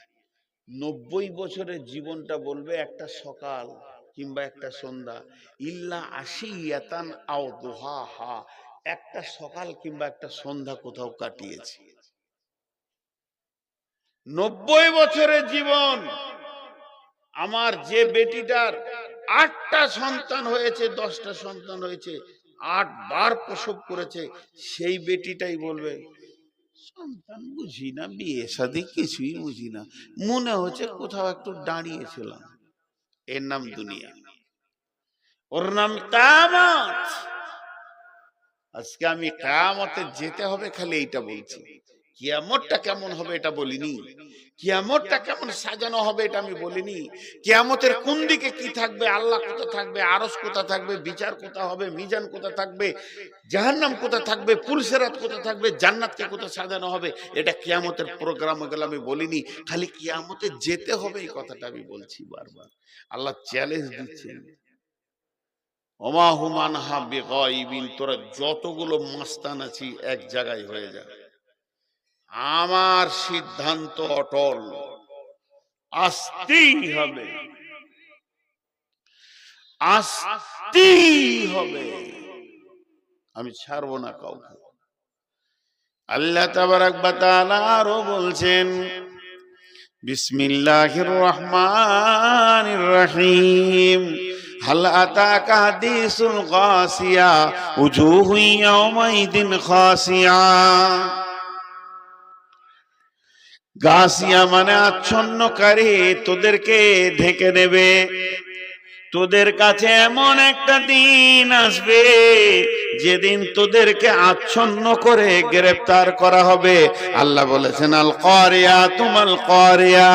90 বছরের জীবনটা বলবে একটা সকাল কিংবা একটা সন্ধ্যা। ইল্লা আশিয়াতান আও দুহাহা, একটা সকাল কিংবা একটা সন্ধ্যা কোথাও কাটিয়েছি। 90 বছরের জীবন। আমার যে বেটিটার 8টা সন্তান হয়েছে, 10টা সন্তান হয়েছে, 8 বার প্রসব করেছে, সেই বেটিটাই বলবে, সন্তান বুঝি না, বিয়ে শাদী কিছুই বুঝি না, মনে হচ্ছে কোথাও একটু দাঁড়িয়েছিলাম। এর নাম দুনিয়া, ওর নাম কিয়ামত। আজকে আমি কিয়ামতে যেতে হবে, খালি এইটা বলছি। কিয়ামতটা কেমন হবে এটা বলিনি, কিয়ামতটা কেমন সাজানো হবে এটা আমি বলিনি, কিয়ামতের কোন দিকে কি থাকবে, আল্লাহ কোথা থাকবে, আরশ কোথা থাকবে, বিচার কোথা হবে, মিজান কোথা থাকবে, জাহান্নাম কোথা থাকবে, পুলসিরাত কোথা থাকবে, জান্নাতকে কোথা সাজানো হবে, এটা কিয়ামতের প্রোগ্রাম এগুলো আমি বলিনি। খালি কিয়ামতে যেতে হবে এই কথাটা আমি বলছি বারবার। আল্লাহ চ্যালেঞ্জ দিচ্ছেন, ওমা হুম আনহা বিগাইবিন, তোরা যতগুলো মাস্তান আছি এক জায়গায় হয়ে যা, আমার সিদ্ধান্ত অটল, আসতেই হবে, আসতেই হবে, আমি ছাড়বো না কাউকে। আল্লাহ তাবারাক ওয়া তাআলা আরো বলছেন, বিসমিল্লাহির রহমানির রহিম, হাল আতাকা হাদিসুল গাসিয়া উজুহু ইয়াওমাইদিন খাসিয়া। গাসিয়া মানে আচ্ছন্নকারী, তোদেরকে ঢেকে নেবে। তোদের কাছে এমন একটা দিন আসবে যেদিন তোদেরকে আচ্ছন্ন করে গ্রেফতার করা হবে। আল্লাহ বলেছেন আল কারিয়া তুমাল কারিয়া,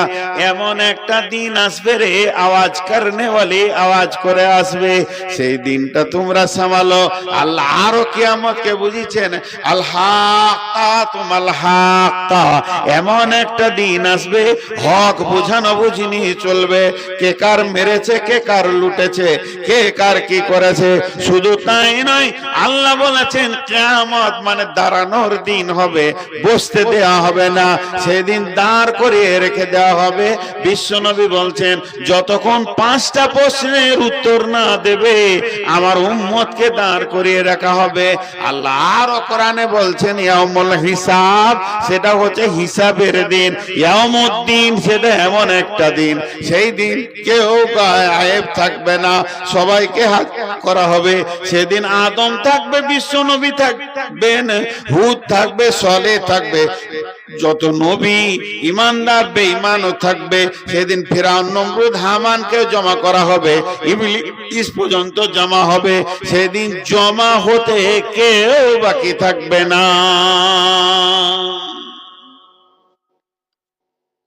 এমন একটা দিন আসবে রে, আওয়াজ করনে ওয়ালি আওয়াজ করে আসবে, সেই দিনটা তোমরা সামালো। আল্লাহ আরো কিয়ামতকে বুঝিয়েছেন আল হাক্কা তুমাল হাক্কা, এমন একটা দিন আসবে হক বুঝানো বুঝিনি চলবে, কে কার মেরেছে, কে কার লুটেছে, কে কার কি করেছে। শুধু তাই নয়, আল্লাহ বলেছেন কিয়ামত মানে দাঁড়ানোর দিন হবে, বসতে দেয়া হবে না, সেদিন দাঁড় করিয়ে রেখে দেওয়া হবে। বিশ্বনবী বলছেন যতক্ষণ 5টা প্রশ্নের উত্তর না দেবে আমার উম্মতকে দাঁড় করিয়ে রাখা হবে। আল্লাহ আরো কোরআনে বলছেন ইয়াউমুল হিসাব, সেটা হচ্ছে হিসাবের দিন। ইয়াউমুদ্দিন, সেটা এমন একটা দিন, সেই দিন কেউ গায়েব থাকবে না, সবাইকে হাত করা হবে। সেদিন আদম থাকবে, বিশ্বনবী থাকবেন, হুদ থাকবে, সলেহ থাকবে, যত নবী ইমানদার বেঈমানও থাকবে। সেদিন ফিরআউন, নমরুদ, হামানকে জমা করা হবে, ইবলিস পর্যন্ত জমা হবে। সেদিন জমা হতে কেউ বাকি থাকবে না।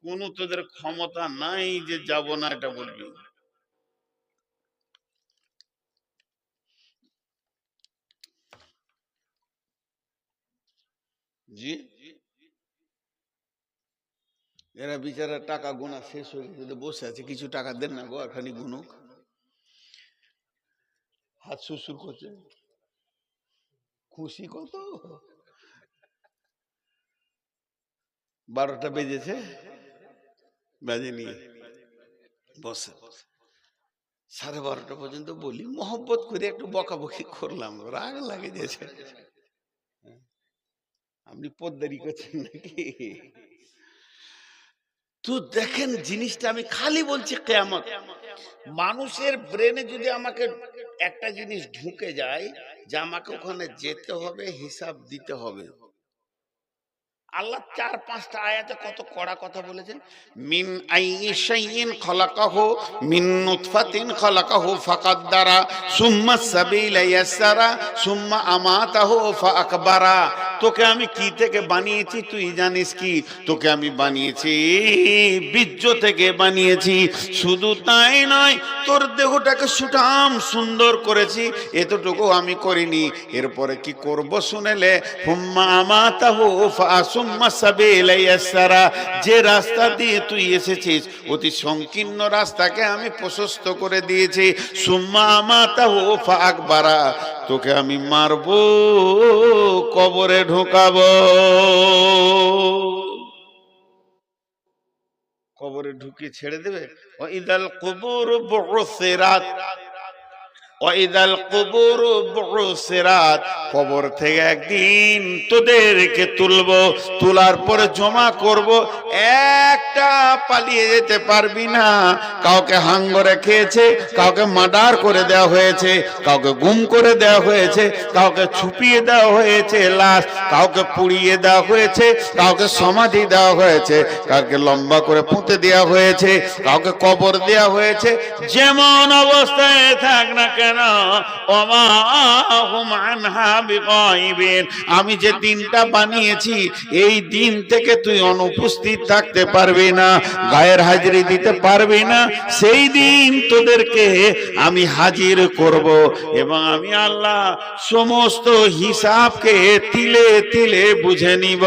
কোন তোদের ক্ষমতা নাই যে যাব না এটা বলবি। জি, এরা বিচারা টাকা গোনা শেষ হয়ে গেছে, বসে আছে, কিছু টাকা দেন না গো, এখানে গুনুক। হাত সুসুর করছে, খুশি কত, 12টা বেজেছে, বাজে নিয়ে বসে 12:30 পর্যন্ত বলি, মহব্বত করে একটু বকাবকি করলাম, রাগ লাগে গেছে। আপনি পদ্মারি করছেন নাকি? তো দেখেন জিনিসটা, আমি খালি বলছি কিয়ামত। মানুষের ব্রেনে যদি আমাকে একটা জিনিস ঢুকে যায় যে আমাকে ওখানে যেতে হবে, হিসাব দিতে হবে। আল্লাহ 4-5টা আয়াতে কত কড়া কথা বলেছেন। মিন আইয়ি শাইইন খলাকাহু মিন নুতফাতিন খলাকাহু ফাকাদ্দারা সুম্মা সাবিলা ইয়াসসারা সুম্মা আমাতাহু ফাআকবারা। তোকে আমি কি থেকে বানিয়েছি তুই জানিস কি? তোকে আমি বানিয়েছি বীর্য থেকে বানিয়েছি। শুধু তাই নয়, তোর দেহটাকে সুঠাম সুন্দর করেছি, এতটুকু আমি করিনি। এরপরে কি করব শুনেলে, হুম্মা আমাতাহু ফাসুম্মা সাবিলা ইয়াসসারা, যে রাস্তা দিয়ে তুই এসেছিস অতি সংকীর্ণ রাস্তাকে আমি প্রশস্ত করে দিয়েছি। সুম্মা আমাতাহু ফাআকবারা, তোকে আমি মারবো, কবরে ঢোকাবো। কবরে ঢুকিয়ে ছেড়ে দেবে। ওয়াইদাল কুবুর বুসিরাত, ওয়াইদাল কুবুর বুসিরাত, কবর থেকে একদিন তোদেরকে তুলবো, তোলার পরে জমা করব। একটা পালিয়ে যেতে পারবি না। কাউকে হাঙ্গরে খেয়েছে, কাউকে মার্ডার করে দেওয়া হয়েছে, কাউকে গুম করে দেওয়া হয়েছে, কাউকে ছুপিয়ে দেওয়া হয়েছে লাশ, কাউকে পুড়িয়ে দেওয়া হয়েছে, কাউকে সমাধি দেওয়া হয়েছে, কাউকে লম্বা করে পুঁতে দেওয়া হয়েছে, কাউকে কবর দেওয়া হয়েছে। যেমন অবস্থায় থাক না কেন আখিরা ওয়া মা হুম আনহা বিগাইবিন। আমি যে দিনটা বানিয়েছি এই দিন থেকে তুই অনুপস্থিত থাকতে পারবি না, গায়ের হাজিরি দিতে পারবি না। সেই দিন তোদেরকে আমি হাজির করব এবং আমি আল্লাহ সমস্ত হিসাবকে তিলে তিলে বুঝে নিব।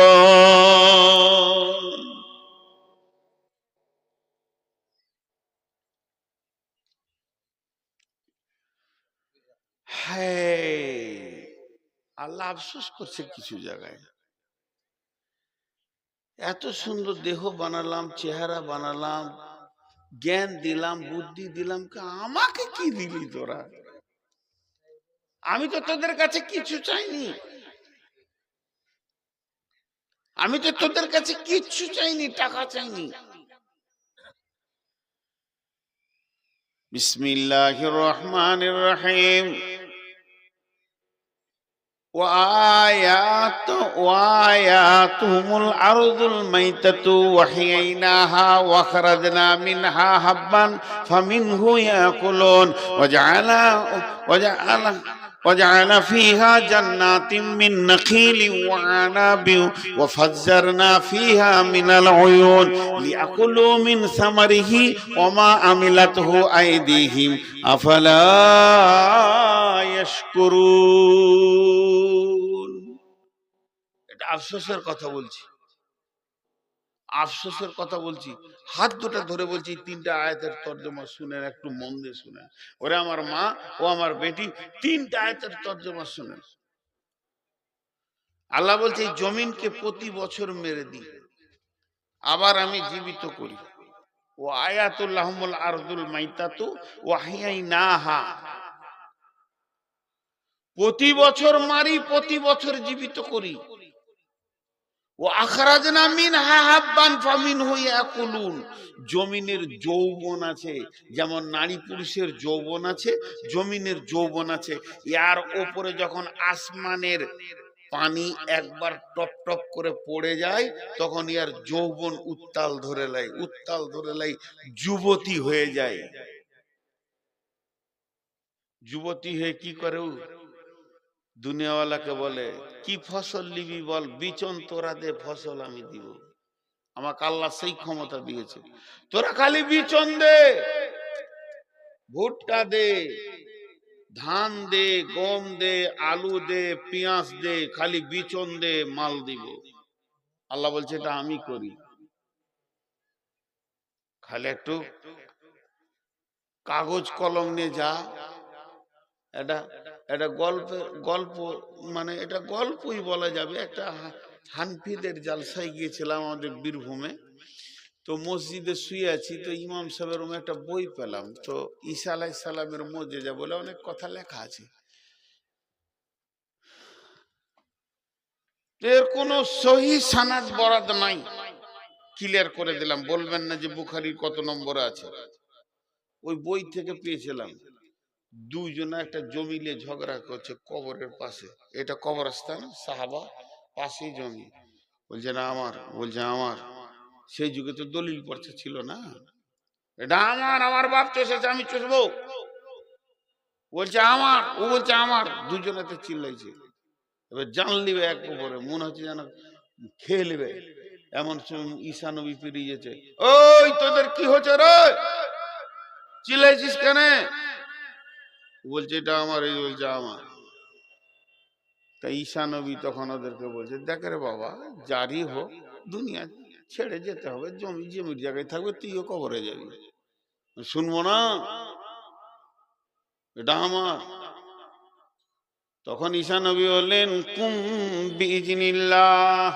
হ্যাঁ, আল্লাহ আফসোস করছে কিছু জায়গায়। এত সুন্দর দেহ বানালাম, চেহারা বানালাম, জ্ঞান দিলাম, বুদ্ধি দিলাম, আমাকে কি দিলি তোরা? আমি তো তোদের কাছে কিছু চাইনি, আমি তো তোদের কাছে কিচ্ছু চাইনি, টাকা চাইনি। বিসমিল্লাহির রহমানির রহিম। وآياتهم الأرض الميتة وحييناها وأخرجنا منها حبا فمنه يأكلون وجعل فيها جنات من نخيل وعناب وفجرنا فيها من العيون ليأكلوا من ثمره وما عملته أيديهم أفلا يشكرون। এটা আফসোসের কথা বলছি, আফসোসের কথা বলছি। হাত দুটো ধরে বলছি, তিনটা আয়াতের তর্জমা শুনেন, একটু মন দিয়ে শুনেন। ওরে আমার মা ও আমার বেটি, তিনটা আয়াতের তর্জমা শুনেন। আল্লাহ বলছে এই জমিনকে প্রতি বছর মেরে দিই, আবার আমি জীবিত করি। ও আয়াতুল্লাহুমুল আরদুল মাইতাতু ওয়াহিয়াইনাহা, প্রতি বছর মারি, প্রতি বছর জীবিত করি। ও আখরাজনা মিনহা হাব্বান ফামিনহু ইয়াকুলুন, জমিনের যৌবন আছে, যেমন নারী পুরুষের যৌবন আছে, জমিনের যৌবন আছে। এর উপরে যখন আসমানের পানি একবার টপ টপ করে পড়ে যায়, তখন ইয়ার যৌবন উত্তাল ধরে লাই, উত্তাল ধরে লাই, যুবতী হয়ে যায়। যুবতী হয়ে কি করে? দুনিয়াওয়ালাকে বলে কি ফসল নিবি বল, বিচন তোরা দে, ফসল আমি দিব। আমাকে আল্লাহ সেই ক্ষমতা দিয়েছে, তোরা খালি বিচন দে, ভুট্টা দে, ধান দে, গম দে, আলু দে, পেঁয়াজ দে, খালি বিচন দে, মাল দিব। আল্লাহ বলছে এটা আমি করি, খালি একটু কাগজ কলম নিয়ে যা। এটা এটা গল্প, মানে এটা গল্পই বলা যাবে। একটা হানফিদের জালসায় গিয়েছিলাম আমাদের বীরভূমে, তো মসজিদে শুয়ে আছি, তো ইমাম সাহেবের রুমে একটা বই পেলাম, তো ঈসা আলাইহিস সালামের মুজিজা বলে অনেক কথা লেখা আছে। এর কোনো সহি সানাদ বরাদ নাই, ক্লিয়ার করে দিলাম, বলবেন না যে বুখারীর কত নম্বরে আছে। ওই বই থেকে পেয়েছিলাম, দুইজনে একটা জমি নিয়ে ঝগড়া করছে কবরের পাশে। এটা কবরস্থান, সাহাবা, পাশেই জমি। বলছে না আমার, বলছে আমার। সেই যুগে তো দলিল পড়ছে ছিল না, এটা আমার, আমার বাপ চষেছে, আমি চষবো। বলছে আমার, ও বলছে আমার, দুজনেতে চিল্লাইছে। এবার জান লিবে এক উপরে, মনে হচ্ছে যেন খেয়ে নেবে। এমন সময় ঈসা নবী ফিরে গেছে, ওই তোদের কি হচ্ছে রে, চিল্লাইছিস কেন? বলছে এটা আমার, এই বলছে আমার। তা ঈসা নবী তখন ওদেরকে বলছে, দেখ রে বাবা, জারি হোক, দুনিয়া ছেড়ে যেতে হবে, জমি জমির জায়গায় থাকবে, তুইও কবরে যাবি। শুনবো না, এটা আমার। তখন ঈসা নবী বললেন, কুম বিইজনিল্লাহ,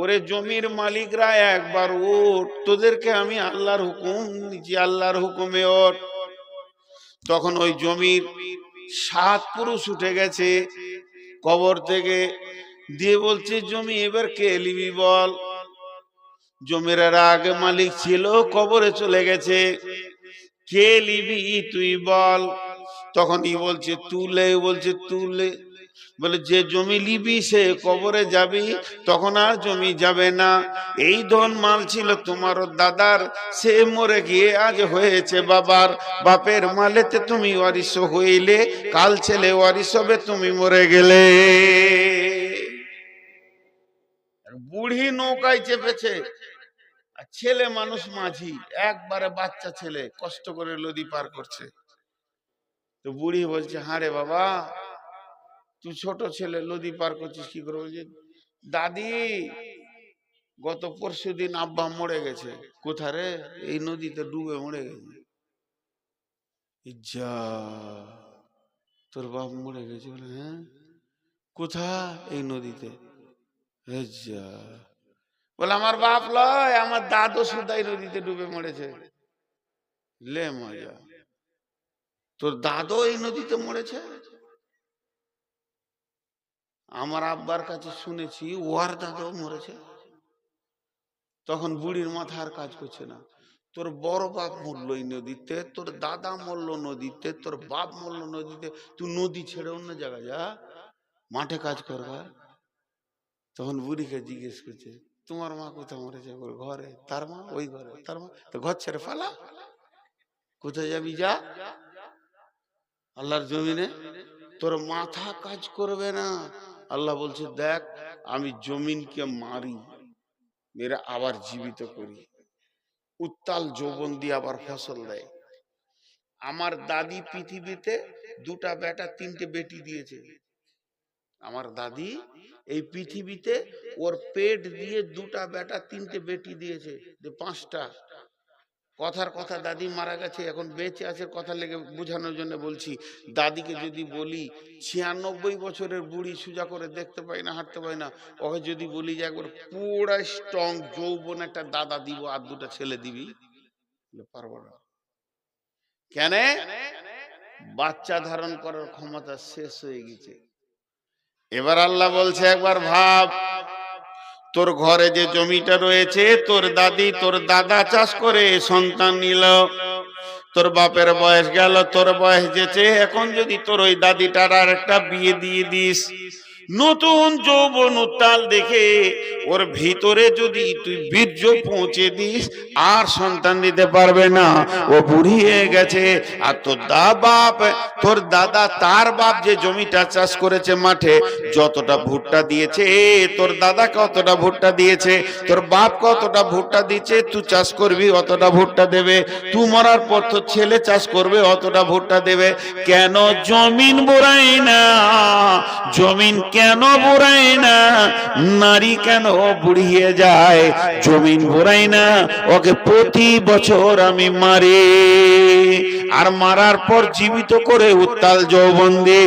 ওরে জমির মালিকরা একবার ওঠ, তোদেরকে আমি আল্লাহর হুকুম দিচ্ছি, আল্লাহর হুকুমে ওঠ। তখন ওই জমির 7 পুরুষ উঠে গেছে কবর থেকে, দিয়ে বলছে জমি এবার কে লিবি বল। জমির আগে মালিক ছিল, কবরে চলে গেছে, কে লিবি তুই বল। তখন ই বলছে তুলে, বলছে তুলে। বলে যে জমি লিবি সে কবরে যাবি, তখন আর জমি যাবে না। এই ধন মাল ছিল তোমার দাদার, সে মরে গিয়ে আজ হয়েছে বাবার। বাপের মালেতে তুমি ওয়ারিশ হইলে, কাল ছেলে ওয়ারিশ হবে তুমি মরে গেলে। বুড়ি নৌকায় চেপেছে, আর ছেলে মানুষ মাঝি, একবারে বাচ্চা ছেলে কষ্ট করে নদী পার করছে। তো বুড়ি বলছে, হ্যাঁ রে বাবা, তুই ছোট ছেলে নদী পার করছিস কি করে? বলছে, দাদি গত পরশুদিন আব্বা মরে গেছে। কোথায় রে? এই নদীতে ডুবে মরে গেছে। যা, তোর বাপ মরে গেছে? বলে হ্যাঁ। কোথায়? এই নদীতে। যা, বলে আমার বাপ লয়, আমার দাদু সুদাই নদীতে ডুবে মরেছে। লে মজা, তোর দাদু এই নদীতে মরেছে? আমার আব্বার কাছে শুনেছি ওর দাদু মরেছে। তখন বুড়ির মাথা আর কাজ করছে না। তোর বড় বাপ মরল এই নদীতে, তোর দাদা মরল নদীতে, তোর বাপ মরল নদীতে, তুই নদী ছেড়ে অন্য জায়গায় যা, মাঠে কাজ করবার। তখন বুড়িকে জিজ্ঞেস করছে, তোমার মা কোথায় মরেছে? ঘরে। তার মা? ওই ঘরে। তার মা? তো ঘর ছেড়ে পালা, কোথায় যাবি যা, আল্লাহর জমিনে। তোর মাথা কাজ করবে না। আল্লাহ বলছে, দেখ আমি জমিনকে মারি, মেরে আবার জীবিত করি, উত্তাল যৌবন দিয়ে আবার ফসল দেয়। আমার দাদি পৃথিবীতে দুটা বেটা তিনটে বেটি দিয়েছে। আমার দাদি এই পৃথিবীতে ওর পেট দিয়ে দুটা বেটা তিনটে বেটি দিয়েছে, পাঁচটা। কথার কথা, দাদি মারা গেছে, এখন বেঁচে আছে, কথা লেগে বোঝানোর জন্য বলছি। দাদিকে যদি বলি 96 বছরের বুড়ি, সোজা করে দেখতে পাই না, হাঁটতে পাই না, ওকে যদি বলি যে একবার পুরা স্ট্রং যৌবন একটা দাদা দিব আর দুটা ছেলে দিবি, পারবো না। কেন? বাচ্চা ধারণ করার ক্ষমতা শেষ হয়ে গেছে। এবার আল্লাহ বলছে, একবার ভাব, তোর ঘরে যে জমিটা রয়েছে, তোর দাদি তোর দাদা চাষ করে সন্তান নিল, তোর বাপের বয়স গেল, তোর বয়স যেছে, এখন যদি তোর ওই দাদিটার আর একটা বিয়ে দিয়ে দিস, নতুন যৌবন উত্তাল দেখে ওর ভিতরে যদি তুই বীর্য পৌঁছে দিস, আর সন্তান দিতে পারবে না, ও বুড়ি হয়ে গেছে। আর তোর দাদা তার বাপ যে জমিটা চাষ করেছে মাঠে, যতটা ভুট্টা দিয়েছে, তোর দাদা কতটা ভুট্টা দিয়েছে, তোর বাপ কতটা ভুট্টা দিয়েছে, তুই চাষ করবি অতটা ভুট্টা দেবে, তুই মরার পর তোর ছেলে চাষ করবে অতটা ভুট্টা দেবে। কেন জমিন বোরাই না? জমিন কেন বোরাই না? নারী কেন বুড়িয়ে যায়? জমিন বোরাই না, ওকে প্রতি বছর আমি মারি, আর মারার পর জীবিত করে উত্তাল যৌবন দিয়ে,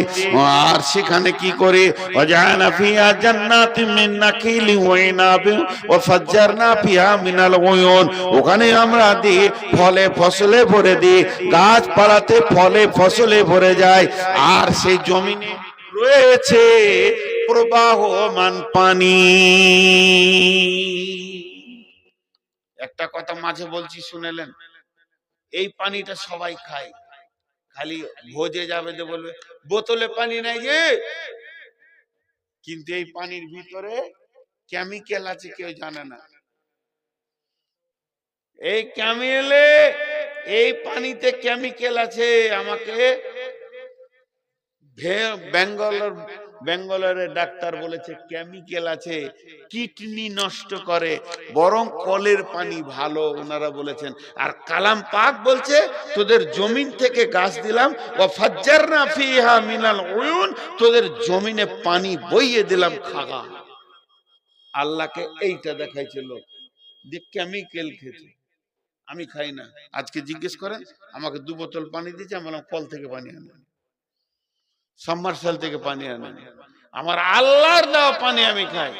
আর সেখানে কি করে, ওয়াজআলনা ফিহা জান্নাতিন মিন নাখিলি ওয়া ইনাবিন ওয়া ফাজ্জারনা ফিহা মিনাল উয়ুন, ওখানে আমরা দিই ফলে ফসলে ভরে দিই, গাছপালাতে ফলে ফসলে ভরে যায়, আর সেই জমিনে রয়েছে প্রবাহমান পানি। একটা কথা মাঝে বলছি, শুনেলেন? এই পানিটা সবাই খায়, খালি ভোজে যাবে যে বলবে বোতলে পানি নাই যে, কিন্তু এই পানির ভিতরে কেমিক্যাল আছে, কেউ জানে না। এই কেমিক্যালে, এই পানিতে কেমিক্যাল আছে। আমাকে বেঙ্গালোরের ডাক্তার বলেছে কেমিক্যাল আছে, কিডনি নষ্ট করে, বরং কলের পানি ভালো, ওনারা বলেছেন। আর কালাম পাক বলছে, তোদের জমিন থেকে গাছ দিলাম, ওয়া ফাজ্জারনা ফিহা মিনাল উয়ুন, তোদের জমিনে পানি বইয়ে দিলাম, খাগা। আল্লাহকে এইটা দেখাইছিল, যে কেমিক্যাল খেয়েছে। আমি খাই না। আজকে জিজ্ঞেস করেন, আমাকে 2 বোতল পানি দিয়েছে, আমি বললাম কল থেকে পানি আনে, সাবমার্শাল থেকে পানি আনে, আমার আল্লাহর দেওয়া পানি আমি খাই।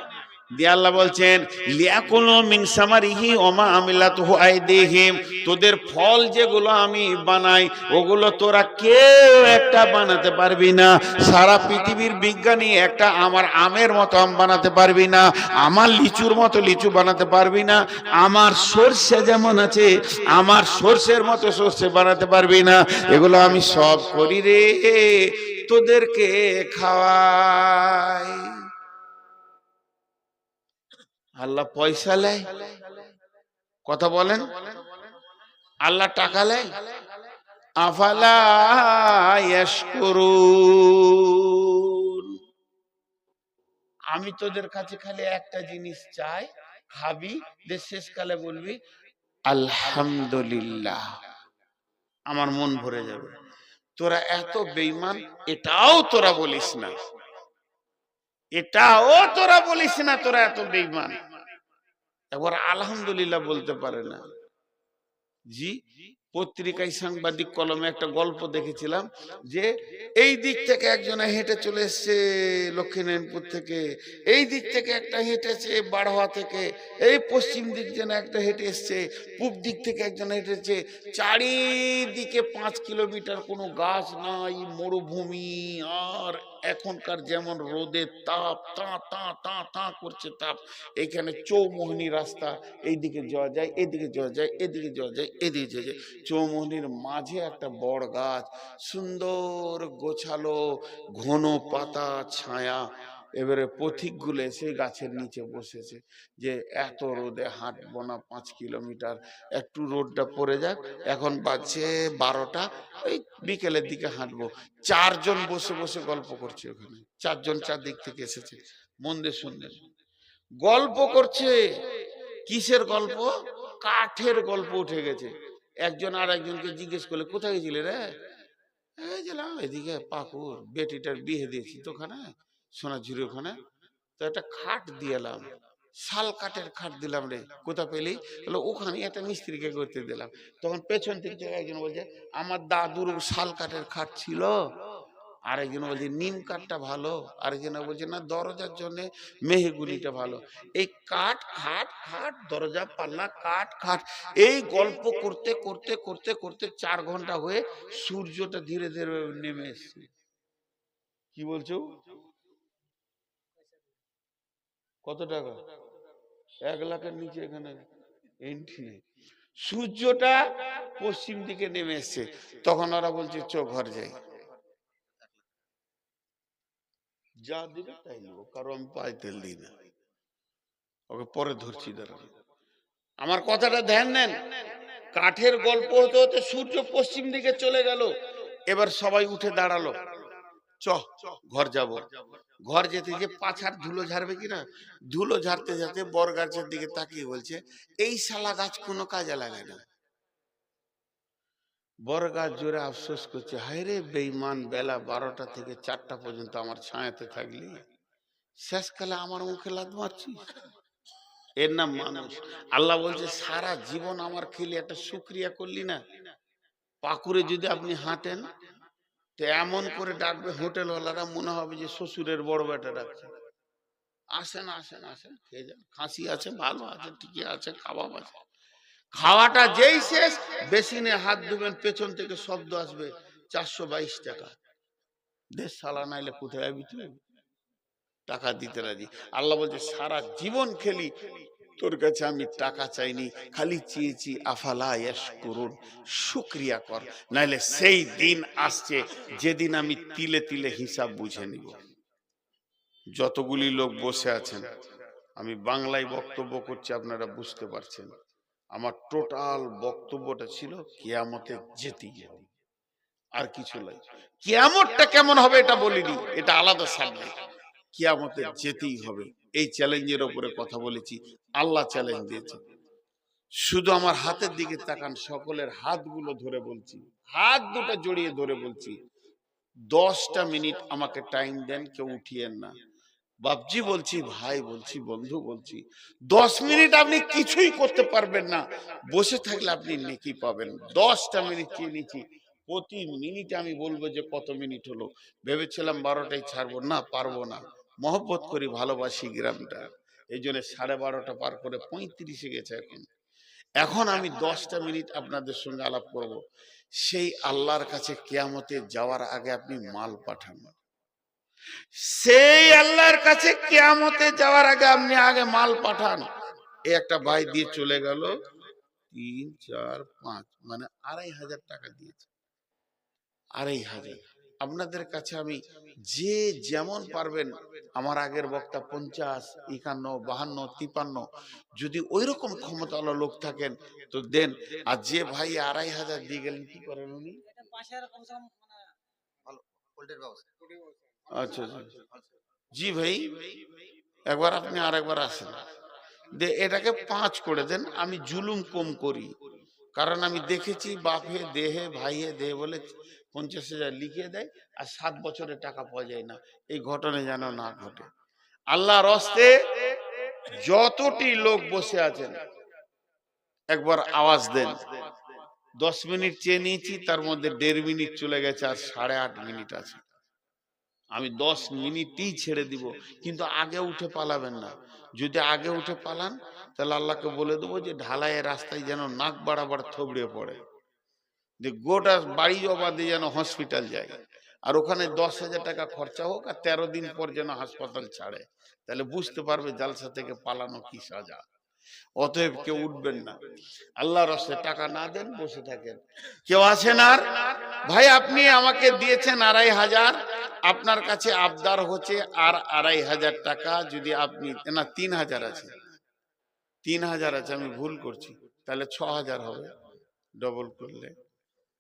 দিয়ে আল্লাহ বলছেন লিয়াকুলু মিন সামারিহি ওয়া মা আমিলাতুহু আইদিহিম, তোদের ফল যেগুলো আমি বানাই ওগুলো তোরা কেউ একটা বানাতে পারবি না। সারা পৃথিবীর বিজ্ঞানী একটা আমার আমের মতো আম বানাতে পারবি না, আমার লিচুর মতো লিচু বানাতে পারবি না, আমার সরষে যেমন আছে আমার সরষের মতো সরষে বানাতে পারবি না। এগুলো আমি সব করি রে, তোদেরকে খাওয়াই। আল্লাহ পয়সা লেয়, কথা বলেন, আল্লাহ টাকা লেয়। আফালা ইয়াশকুরুন, আমি তোদের কাছে খালি একটা জিনিস চাই, খাবি যে শেষকালে বলবি আলহামদুলিল্লাহ, আমার মন ভরে যাবে। তোরা এত বেঈমান, এটাও তোরা বলিস না, এটাও তোরা বলিস না, তোরা এত বেঈমান, একবার আলহামদুলিল্লাহ বলতে পারে না। জি, পত্রিকায় সাংবাদিক কলমে একটা গল্প দেখেছিলাম যে এই দিক থেকে একজনে হেঁটে চলে এসছে লক্ষ্মীনারায়ণপুর থেকে, এই দিক থেকে একটা হেঁটেছে বাড়োয়া থেকে, এই পশ্চিম দিক যেন একটা হেঁটে এসছে, পূব দিক থেকে একজন হেঁটেছে, চারিদিকে 5 কিলোমিটার কোনো গাছ নাই, মরুভূমি। আর এখনকার যেমন রোদের তাপ, তা তা তা তা করছে তাপ, এখানে চৌমোহনী রাস্তা, এইদিকে যাওয়া যায়, এদিকে যাওয়া যায়, এদিকে যাওয়া যায়, এদিকে যাওয়া যায়। চৌমোহনীর মাঝে একটা বড় গাছ, সুন্দর গোছালো ঘন পাতা ছায়া। এবারে পথিকগুলো সেই গাছের নিচে বসেছে যে এত রোদে হাঁটবো না 5 কিলোমিটার, একটু রোদটা পড়ে যাক, এখন বাজছে 12টা, ওই বিকেলের দিকে হাঁটবো। 4 জন বসে বসে গল্প করছে ওখানে, 4 জন 4 দিক থেকে এসেছে। মন দিয়ে শুনলেন, গল্প করছে। কিসের গল্প? কাঠের গল্প উঠে গেছে। একজন আর একজনকে জিজ্ঞেস করলে কোথায় গেছিলে রে? এই গেলাম এদিকে পাকুর, বেটিটার বিয়ে দিয়েছি তো ওখানে সোনাঝুরি ওখানে, তো একটা খাট দিয়ে এলাম, শাল কাঠের খাট দিলাম রে। কোথা পেলি? বলে ওখানে একটা মিস্ত্রিকে করতে দিলাম। তখন পেছন থেকে একজন বলছে আমার দাদুর শাল কাঠের খাট ছিল, আরেকজন বলছে নিম কাঠটা ভালো, আরেকজন বলছে না দরজার জন্য মেহগুনিটা ভালো। এই কাঠ খাট খাট দরজা পাল্লা কাঠ খাট, এই গল্প করতে করতে করতে করতে 4 ঘন্টা হয়ে সূর্যটা ধীরে ধীরে নেমে এসছে। কি বলছো? কত টাকা? 1 লাখের নিচে এখানে এন্ট্রি নেই। সূর্যটা পশ্চিম দিকে নেমে এসছে। তখন ওরা বলছে চো ঘর যাই, যা দিবে তাই নেবো, কারণ আমি পায়ে তেল দিই না। ওকে পরে ধরছি, দাঁড়ান, আমার কথাটা ধ্যান দেন। কাঠের গল্প হতে হতে সূর্য পশ্চিম দিকে চলে গেল। এবার সবাই উঠে দাঁড়ালো, চ ঘর যাব। ঘর যেতে যে পাছার ধুলো ঝাড়বে কিনা, ধুলো ঝাড়তে ঝাড়তে বর গাছের দিকে তাকিয়ে বলছে এই শালা গাছ কোনো কাজে লাগে না। বর গাছ জোরে আফসোস করছে, হায় রে বেঈমান, বেলা 12টা থেকে 4টা পর্যন্ত আমার ছায়াতে থাকলি, শেষকালে আমার মুখে লাথ মারছিস। এর নাম মানুষ। আল্লাহ বলছে সারা জীবন আমার খেলে একটা শুকরিয়া করলি না। পাকুড়ে যদি আপনি হাঁটেন তো এমন করে ডাকবে হোটেলওয়ালারা, মনে হবে যে শ্বশুরের বড় বেটা ডাকছে, আসেন আসেন আসেন খেয়ে যান, খাসি আছে, ভালো আছে, ঠিকই আছে, কাবাব আছে। খাওয়াটা যেই শেষ, বেসিনে হাত ধুবেন, পেছন থেকে শব্দ আসবে 422 টাকা। দেশ সালা নাইলে কোথায় যাবি তুই? টাকা দিতে রাজি। আল্লাহ বলছে সারা জীবন খেলি, তোর কাছে আমি টাকা চাইনি, খালি চেয়েছি আফালা ইয়াশকুরুন, শুকরিয়া কর, নাইলে সেই দিন আসছে যেদিন আমি তিলে তিলে হিসাব বুঝে নিব। যতগুলি লোক বসে আছেন, আমি বাংলায় বক্তব্য করছি, আপনারা বুঝতে পারছেন। আমার টোটাল বক্তব্যটা ছিল কিয়ামতে যেতেই হবে, আর কিছু নাই। কিয়ামতটা কেমন হবে এটা বলিনি, এটা আলাদা সাবজেক্ট। কিয়ামতে যেতেই হবে, এই চ্যালেঞ্জের উপরে কথা বলেছি। আল্লাহ চ্যালেঞ্জ দিয়েছে। শুধু আমার হাতের দিকে তাকান, সকলের হাতগুলো ধরে বলছি, হাত দুটো জড়িয়ে ধরে বলছি, 10টা মিনিট আমাকে টাইম দেন, কেউ উঠিয়েন না। বাপজি বলছি, ভাই বলছি, বন্ধু বলছি, 10 মিনিট আপনি কিছুই করতে পারবেন না, বসে থাকলে আপনি নেকি পাবেন। 10টা মিনিট চেয়ে নিচ্ছি, প্রতি মিনিটে আমি বলবো যে কত মিনিট হলো। ভেবেছিলাম 12টায় ছাড়বো, না পারবো না, মহব্বত করি, ভালোবাসি গ্রামটা, এই জন্য 12:30 পার করে 35-এ গেছে এখন। এখন আমি 10টা মিনিট আপনাদের সঙ্গে আলাপ করব। সেই আল্লাহর কাছে কিয়ামতে যাওয়ার আগে আপনি মাল পাঠান। সেই আল্লাহর কাছে কিয়ামতে যাওয়ার আগে আপনি আগে মাল পাঠান। এই একটা ভাই দিয়ে চলে গেল 3, 4, 5 মানে 2500 টাকা দিয়েছে। 2500। আপনাদের কাছে আমি যে যেমন পারবেন, আমার আগের বক্তা 50, 51, 52, 53 যদি ওই রকম ক্ষমতাওয়ালা লোক থাকেন তো দেন। আর যে ভাই 2500 দিয়ে গেলেন কি করেন উনি? আচ্ছা আচ্ছা, জি ভাই একবার আপনি আরেকবার আসেন, দে এটাকে 5 করে দেন। আমি জুলুম কম করি, কারণ আমি দেখেছি বাপে দেহে ভাইয়ে দেহে বলে 50,000 লিখিয়ে দেয় আর 7 বছরের টাকা পাওয়া যায় না। এই ঘটনা যেন না ঘটে। আল্লাহর হস্তে যতটি লোক বসে আছেন একবার আওয়াজ দেন। 10 মিনিট চেয়ে নিয়েছি, তার মধ্যে 1.5 মিনিট চলে গেছে, আর 8.5 মিনিট আছে। আমি 10 মিনিটই ছেড়ে দিব, কিন্তু আগে উঠে পালাবেন না। যদি আগে উঠে পালান তাহলে আল্লাহকে বলে দেবো যে ঢালাইয়ের রাস্তায় যেন নাক বাড়াবার থবড়ে পড়ে, যে গোটা বাড়ি অবাধে যেন হসপিটাল যায়, আর ওখানে 10,000 টাকা খরচা হোক, আর 13 দিন পর যেন হাসপাতাল ছাড়ে। তাহলে বুঝতে পারবে জালসা থেকে পালানো কি সাজা। অতএব কেউ উঠবেন না, আল্লাহর রাস্তায় টাকা না দেন, বসে থাকেন। কেউ আছেন? আর ভাই আপনি আমাকে দিয়েছেন 2500, আপনার কাছে আবদার হচ্ছে আর 2500 টাকা। যদি আপনি না 3000 আছে, 3000 আছে, আমি ভুল করছি, তাহলে 6000 হবে ডবল করলে।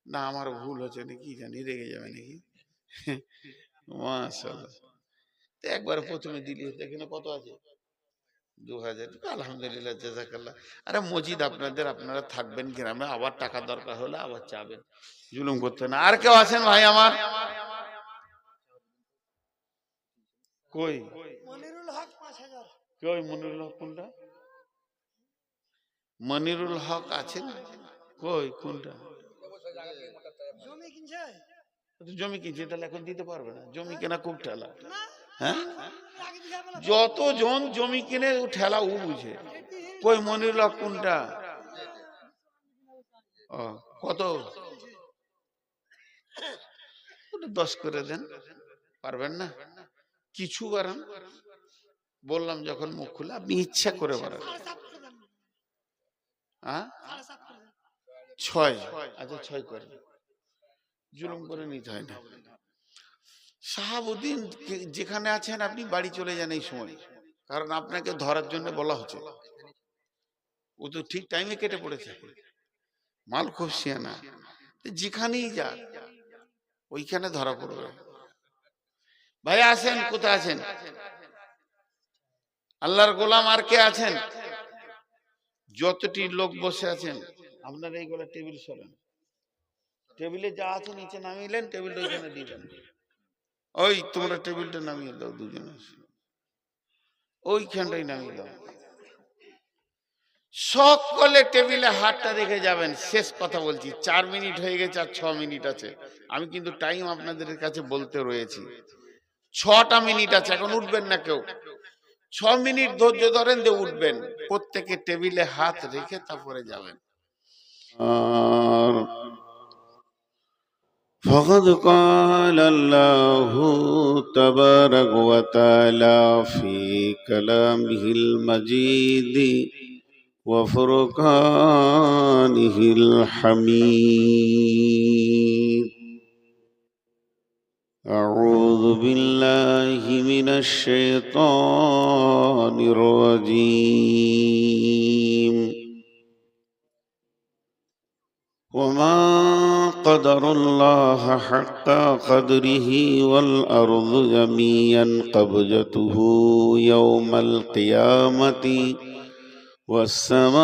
না আমার ভুল হচ্ছে নাকি জানি, রেগে যাবে নাকি? মাশাআল্লাহ, একবার প্রথমে দিলি এখানে কত আছে? 2000। আলহামদুলিল্লাহ, জাযাকাল্লাহ। আরে মজিদ আপনাদের, আপনারা থাকবেন গ্রামে, আবার টাকা দরকার হলে আবার চাবেন, জুলুম করতে না। আর কেউ আছেন ভাই আমার? কই মনিরুল হক 5000। কই মনিরুল হক কোনটা? মনিরুল হক আছেন কই? কোনটা? জমি কিনছে। জমি কিনছে, তাহলে এখন দিতে পারবে না। জমি কেনা খুব ঠেলা। হ্যাঁ, যতজন জমি কিনে ও ঠেলা ও বুঝে। কই মনিরুল হক কোনটা? ও কত? 10 করে দেন। পারবেন না? কিছু বাড়ান। বললাম যখন মুখ খুলে, আপনি ইচ্ছা করে বাড়ান। 6। আচ্ছা 6 করে। জুলুম করে নিতে হয় না। শাহাবুদ্দিন যেখানে আছেন আপনি বাড়ি চলে যান এই সময়, কারণ আপনাকে ধরার জন্য বলা হচ্ছে। ও তো ঠিক টাইমে কেটে পড়েছে, মাল খুব সিয়ানা, যেখানেই যা ওইখানে ধরা পড়বে। ভাই আছেন? কোথায় আছেন আল্লাহর গোলাম? আর কে আছেন? যতটি লোক বসে আছেন আপনারা এইগুলো টেবিল সরান। টেবিলে যা আছে নিচে নামিলেন, টেবিলটা ওইখানে দিবেন। ওই তোমরা টেবিলটা নামিয়ে দাও, দুজনে ওইখানটাই নামিয়ে দাও। সকলে টেবিলে হাতটা রেখে যাবেন। শেষ কথা বলছি, 4 মিনিট হয়ে গেছে, আর 6 মিনিট আছে। আমি কিন্তু টাইম আপনাদের কাছে বলতে রয়েছি, 6টা মিনিট আছে। এখন উঠবেন না কেউ, 6 মিনিট ধৈর্য ধরেন, দিয়ে উঠবেন। প্রত্যেকে টেবিলে হাত রেখে তারপরে যাবেন। فقد قال الله تبارك وتعالى في كلامه المجيد وفرقانه الحميد. أعوذ بالله من الشيطان الرجيم. وما قدر الله حق قدره والأرض جميعا قبضته يوم القيامة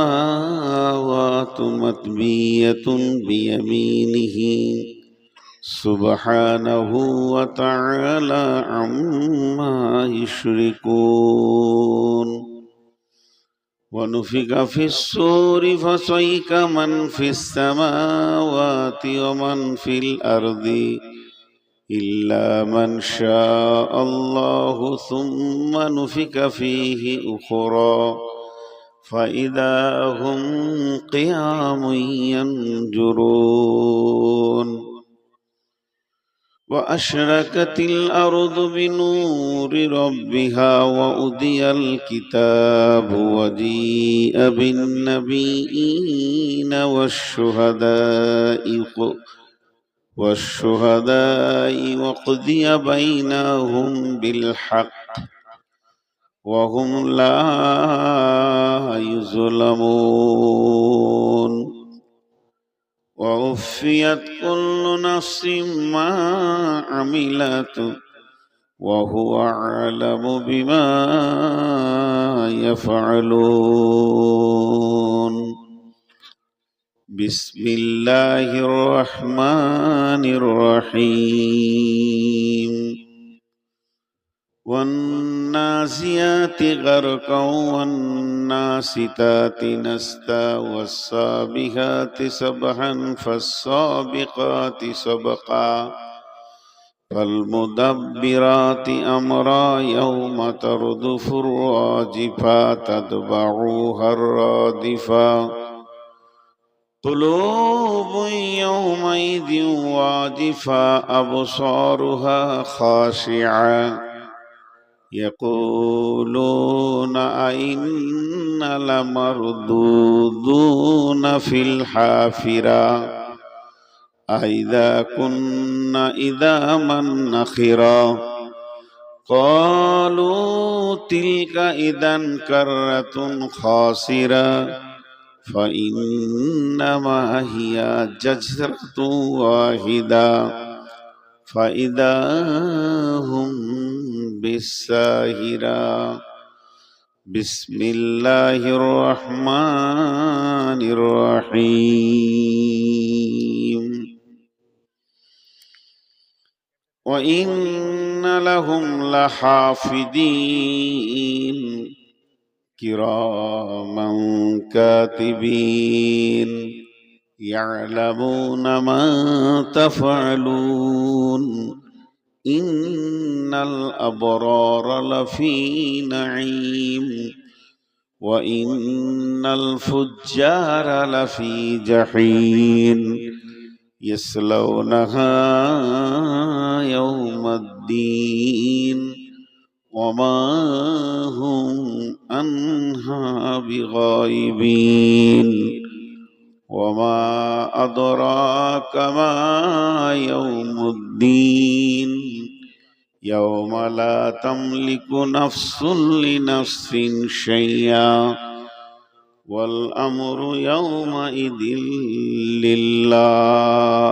والسماوات مطوية بيمينه سبحانه وتعالى عما يشركون. ونفخ في الصور فصعق من في السماوات ومن في الأرض إلا من شاء الله ثم نفخ فيه أخرى فإذا هم قيام ينظرون وأشرقت الأرض بنور ربها وأوذي الكتاب وجيء بالنبيين والشهداء وقضي بينهم بالحق وهم لا يظلمون ووفيت كل نفس ما عملت وهو أعلم بما يفعلون بسم الله الرحمن الرحيم والنازعات غرقا والناشطات نشطا والسابحات سبحا فالسابقات سبقا فالمدبرات أمرا يوم ترجف الراجفة تتبعها الرادفة قلوب يومئذ واجفة أبصارها خاشعة يقولون أئنا لمردودون في الحافرة أئذا كنا عظاما نخرة قالوا تلك إذا كرة خاسرة فإنما هي زجرة واحدة فإذا هم بالساهرة بسم الله الرحمن الرحيم وإن لهم لحافظين كراما كاتبين يعلمون ما تفعلون إن الأبرار لفي نعيم وإن الفجار لفي جحيم يصلونها يوم الدين وما هم عنها بغائبين وما أدراك ما يوم الدين يوم لا تملك نفس لنفس شيئا والأمر يومئذ لله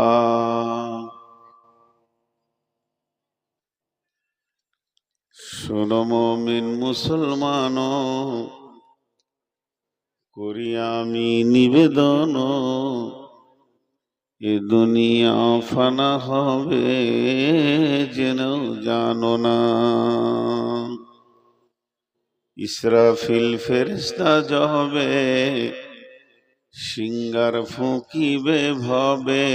শোনো মুমিন মুসলমান করি আমি নিবেদন এ দুনিয়া ফানা হবে জেনেও জানো না ইসরাফিল ফেরেশতা যাবে সিঙ্গার ফুঁকিবে ভবে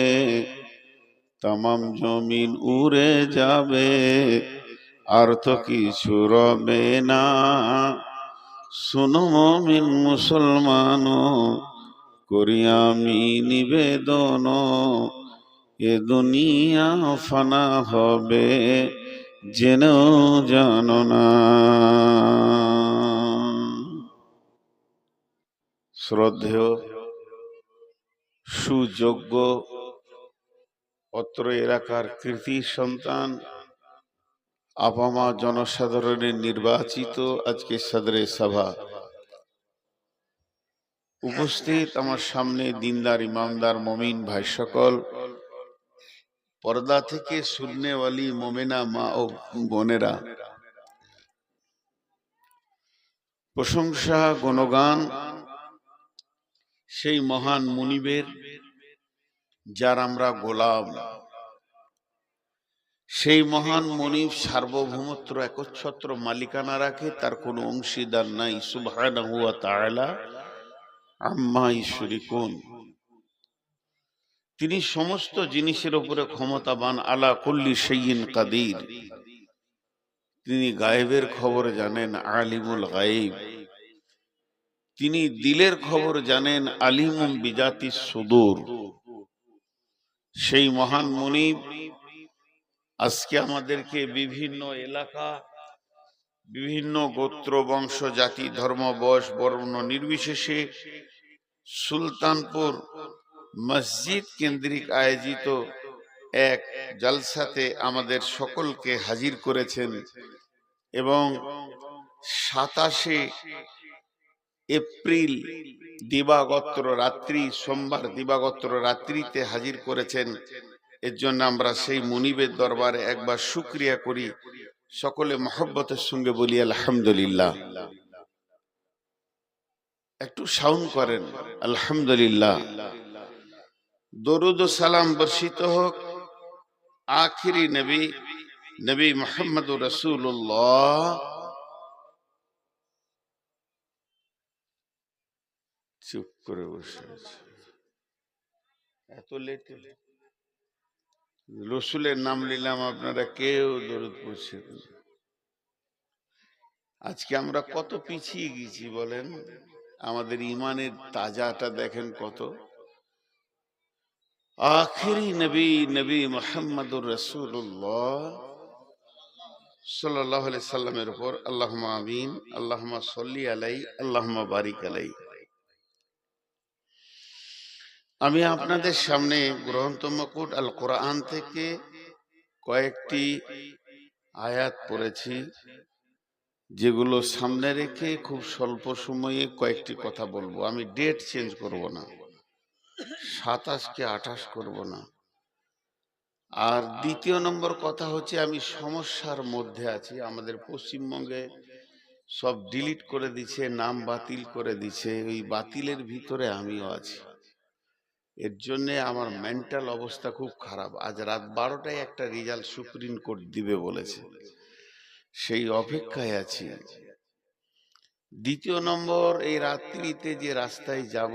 তামাম জমিন উড়ে যাবে আর তো কিছু রবে না শোনো মুমিন মুসলমান করি আমি নিবেদন এ দুনিয়া ফানা হবে জেনেও জানো না শ্রদ্ধেয় সুযোগ্য অত্র এলাকার কৃতি সন্তান আপামা জনসাধারণের নির্বাচিত আজকে সদরে সভা উপস্থিত আমার সামনে দিনদার ইমামদার মমিন ভাই সকল পর্দা থেকে শুননেওয়ালি মোমেনা মা ও বোনেরা প্রশংসা গুণগান সেই মহান মুনিবের যার আমরা গোলাম সেই মহান মুনিব সার্বভৌমত্ব একচ্ছত্র মালিকানা রাখে তার কোনো অংশীদার নাই সুবহানাহু ওয়া তাআলা আম্মা ইউশরিকুন তিনি সমস্ত জিনিসের উপরে ক্ষমতাবান, আলা কুল্লি শাইইন কাদির। তিনি গায়েবের খবর জানেন, আলিমুল গায়েব। তিনি দিলের খবর জানেন, আলিমুম বিজাতিস সুদূর। সেই মহান মুনিব আজকে আমাদেরকে বিভিন্ন এলাকা, বিভিন্ন গোত্র, বংশ, জাতি, ধর্ম, বয়স, বর্ণ নির্বিশেষে সুলতানপুর মসজিদ কেন্দ্রিক আয়োজিত এক জলসাতে আমাদের সকলকে হাজির করেছেন এবং 27শে এপ্রিল দিবাগত রাত্রি, সোমবার দিবাগত রাত্রিতে হাজির করেছেন। এর জন্য আমরা সেই মুনিবের দরবারে একবার শুকরিয়া করি। সকলে মহব্বতের সঙ্গে বলি আলহামদুলিল্লাহ। একটু সাউন্ড করেন আলহামদুলিল্লাহ। দরুদ ও সালাম বর্ষিত হোক আখিরি নবী, নবী মুহাম্মদুর রাসূলুল্লাহ। চুপ করে বসে আছে, এত লেট। রসুলের নাম নিলাম, আপনারা কেউ দরুদ পড়ছেন। আজকে আমরা কত পিছিয়ে গেছি বলেন? আমাদের ইমানের তাজাটা দেখেন কত। আখিরি নবী, নবী মুহাম্মদুর রাসূলুল্লাহ সাল্লাল্লাহু আলাইহি সাল্লামের উপর আল্লাহুম্মা আমিন, আল্লাহুম্মা সাল্লি আলাইহি, আল্লাহুম্মা বারিক আলাইহি। আমি আপনাদের সামনে গ্রন্থ মুকুট আল কোরআন থেকে কয়েকটি আয়াত পড়েছি, যেগুলো সামনে রেখে খুব স্বল্প সময়ে কয়েকটি কথা বলবো। আমি ডেট চেঞ্জ করব না, 27কে 28 করব না। আর দ্বিতীয় নম্বর কথা হচ্ছে, আমি সমস্যার মধ্যে আছি। আমাদের পশ্চিমবঙ্গে সব ডিলিট করে দিচ্ছে, নাম বাতিল করে দিচ্ছে। ওই বাতিলের ভিতরে আমিও আছি। এর জন্য আমার মেন্টাল অবস্থা খুব খারাপ। আজ রাত 12টায় একটা রেজাল্ট সুপ্রিম কোর্ট দিবে বলেছে, সেই অপেক্ষায় আছি। দ্বিতীয় নম্বর, এই রাত্রিতে যে রাস্তায় যাব,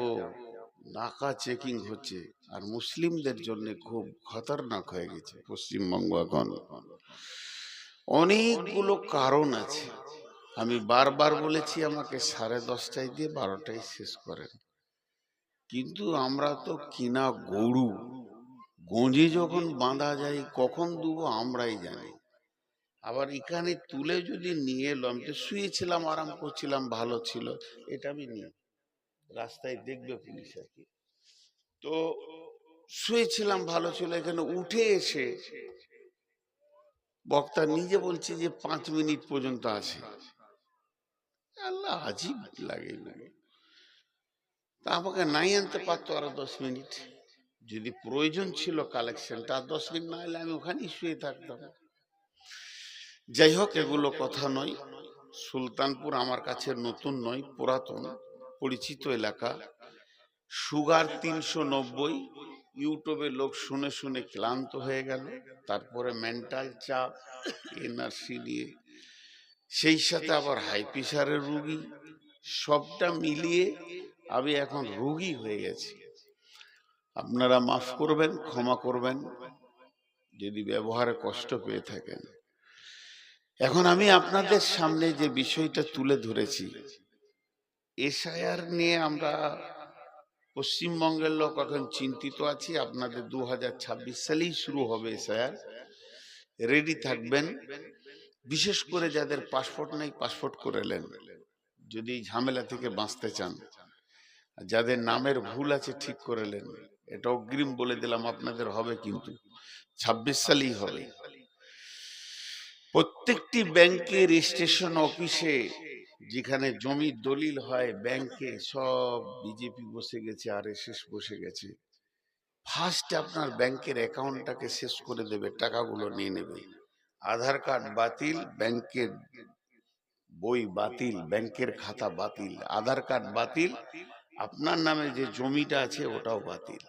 নাকা চেকিং হচ্ছে, আর মুসলিমদের জন্য খুব খতরনাক হয়ে গেছে পশ্চিমবঙ্গ এখন। অনেকগুলো কারণ আছে। আমি বারবার বলেছি আমাকে 10:30টায় দিয়ে 12টায় শেষ করেন, কিন্তু আমরা তো কিনা গরু। গঞ্জি যখন বাঁধা যায় কখন দুবো আমরাই জানি। আবার এখানে তুলে যদি নিয়ে এলো, আমি তো শুয়েছিলাম, আরাম করছিলাম, ভালো ছিল, এটা আমি নিয়ে রাস্তায় দেখবে পুলিশ আর কি, তো শুয়েছিলাম, ভালো ছিল। এখানে উঠে এসে বক্তা নিজে বলছে যে 5 মিনিট পর্যন্ত আছে। আল্লাহ, আজীব লাগে। তা আমাকে নাই আনতে পারতো আরো 10 মিনিট। যদি প্রয়োজন ছিল কালেকশনটা, 10 মিনিট না এলে আমি ওখানেই শুয়ে থাকতাম। যাই হোক, এগুলো কথা নয়। সুলতানপুর আমার কাছে নতুন নয়, পুরাতন পরিচিত এলাকা। সুগার 390, ইউটিউবে লোক শুনে শুনে ক্লান্ত হয়ে গেল। তারপরে মেন্টাল চাপ, এনআরসি নিয়ে, সেই সাথে আবার হাই প্রেশারের রুগী, সবটা মিলিয়ে আমি এখন রোগী হয়ে গেছি। আপনারা মাফ করবেন, ক্ষমা করবেন যদি ব্যবহারে কষ্ট পেয়ে থাকেন। এখন আমি আপনাদের সামনে যে বিষয়টা তুলে ধরেছি, এসআইআর নিয়ে আমরা পশ্চিমবঙ্গের লোক এখন চিন্তিত আছি। আপনাদের 2026 সালেই শুরু হবে এসআইআর, রেডি থাকবেন। বিশেষ করে যাদের পাসপোর্ট নেই, পাসপোর্ট করে নেন যদি ঝামেলা থেকে বাঁচতে চান। যাদের নামের ভুল আছে ঠিক করে নেন। এটা অগ্রিম বলে দিলাম, আপনাদের হবে, কিন্তু 26 সালেই হবে। প্রত্যেকটি ব্যাংকে, রেজিস্ট্রেশন অফিসে, যেখানে জমির দলিল হয়, ব্যাংকে সব বিজেপি বসে গেছে, আরএসএস বসে গেছে। ফার্স্ট আপনার ব্যাংকের অ্যাকাউন্টটাকে শেষ করে দেবে, টাকাগুলো নিয়ে নেবে। আধার কার্ড বাতিল, ব্যাংকের বই বাতিল, ব্যাংকের খাতা বাতিল, আধার কার্ড বাতিল, আপনার নামে যে জমিটা আছে ওটাও বাতিল।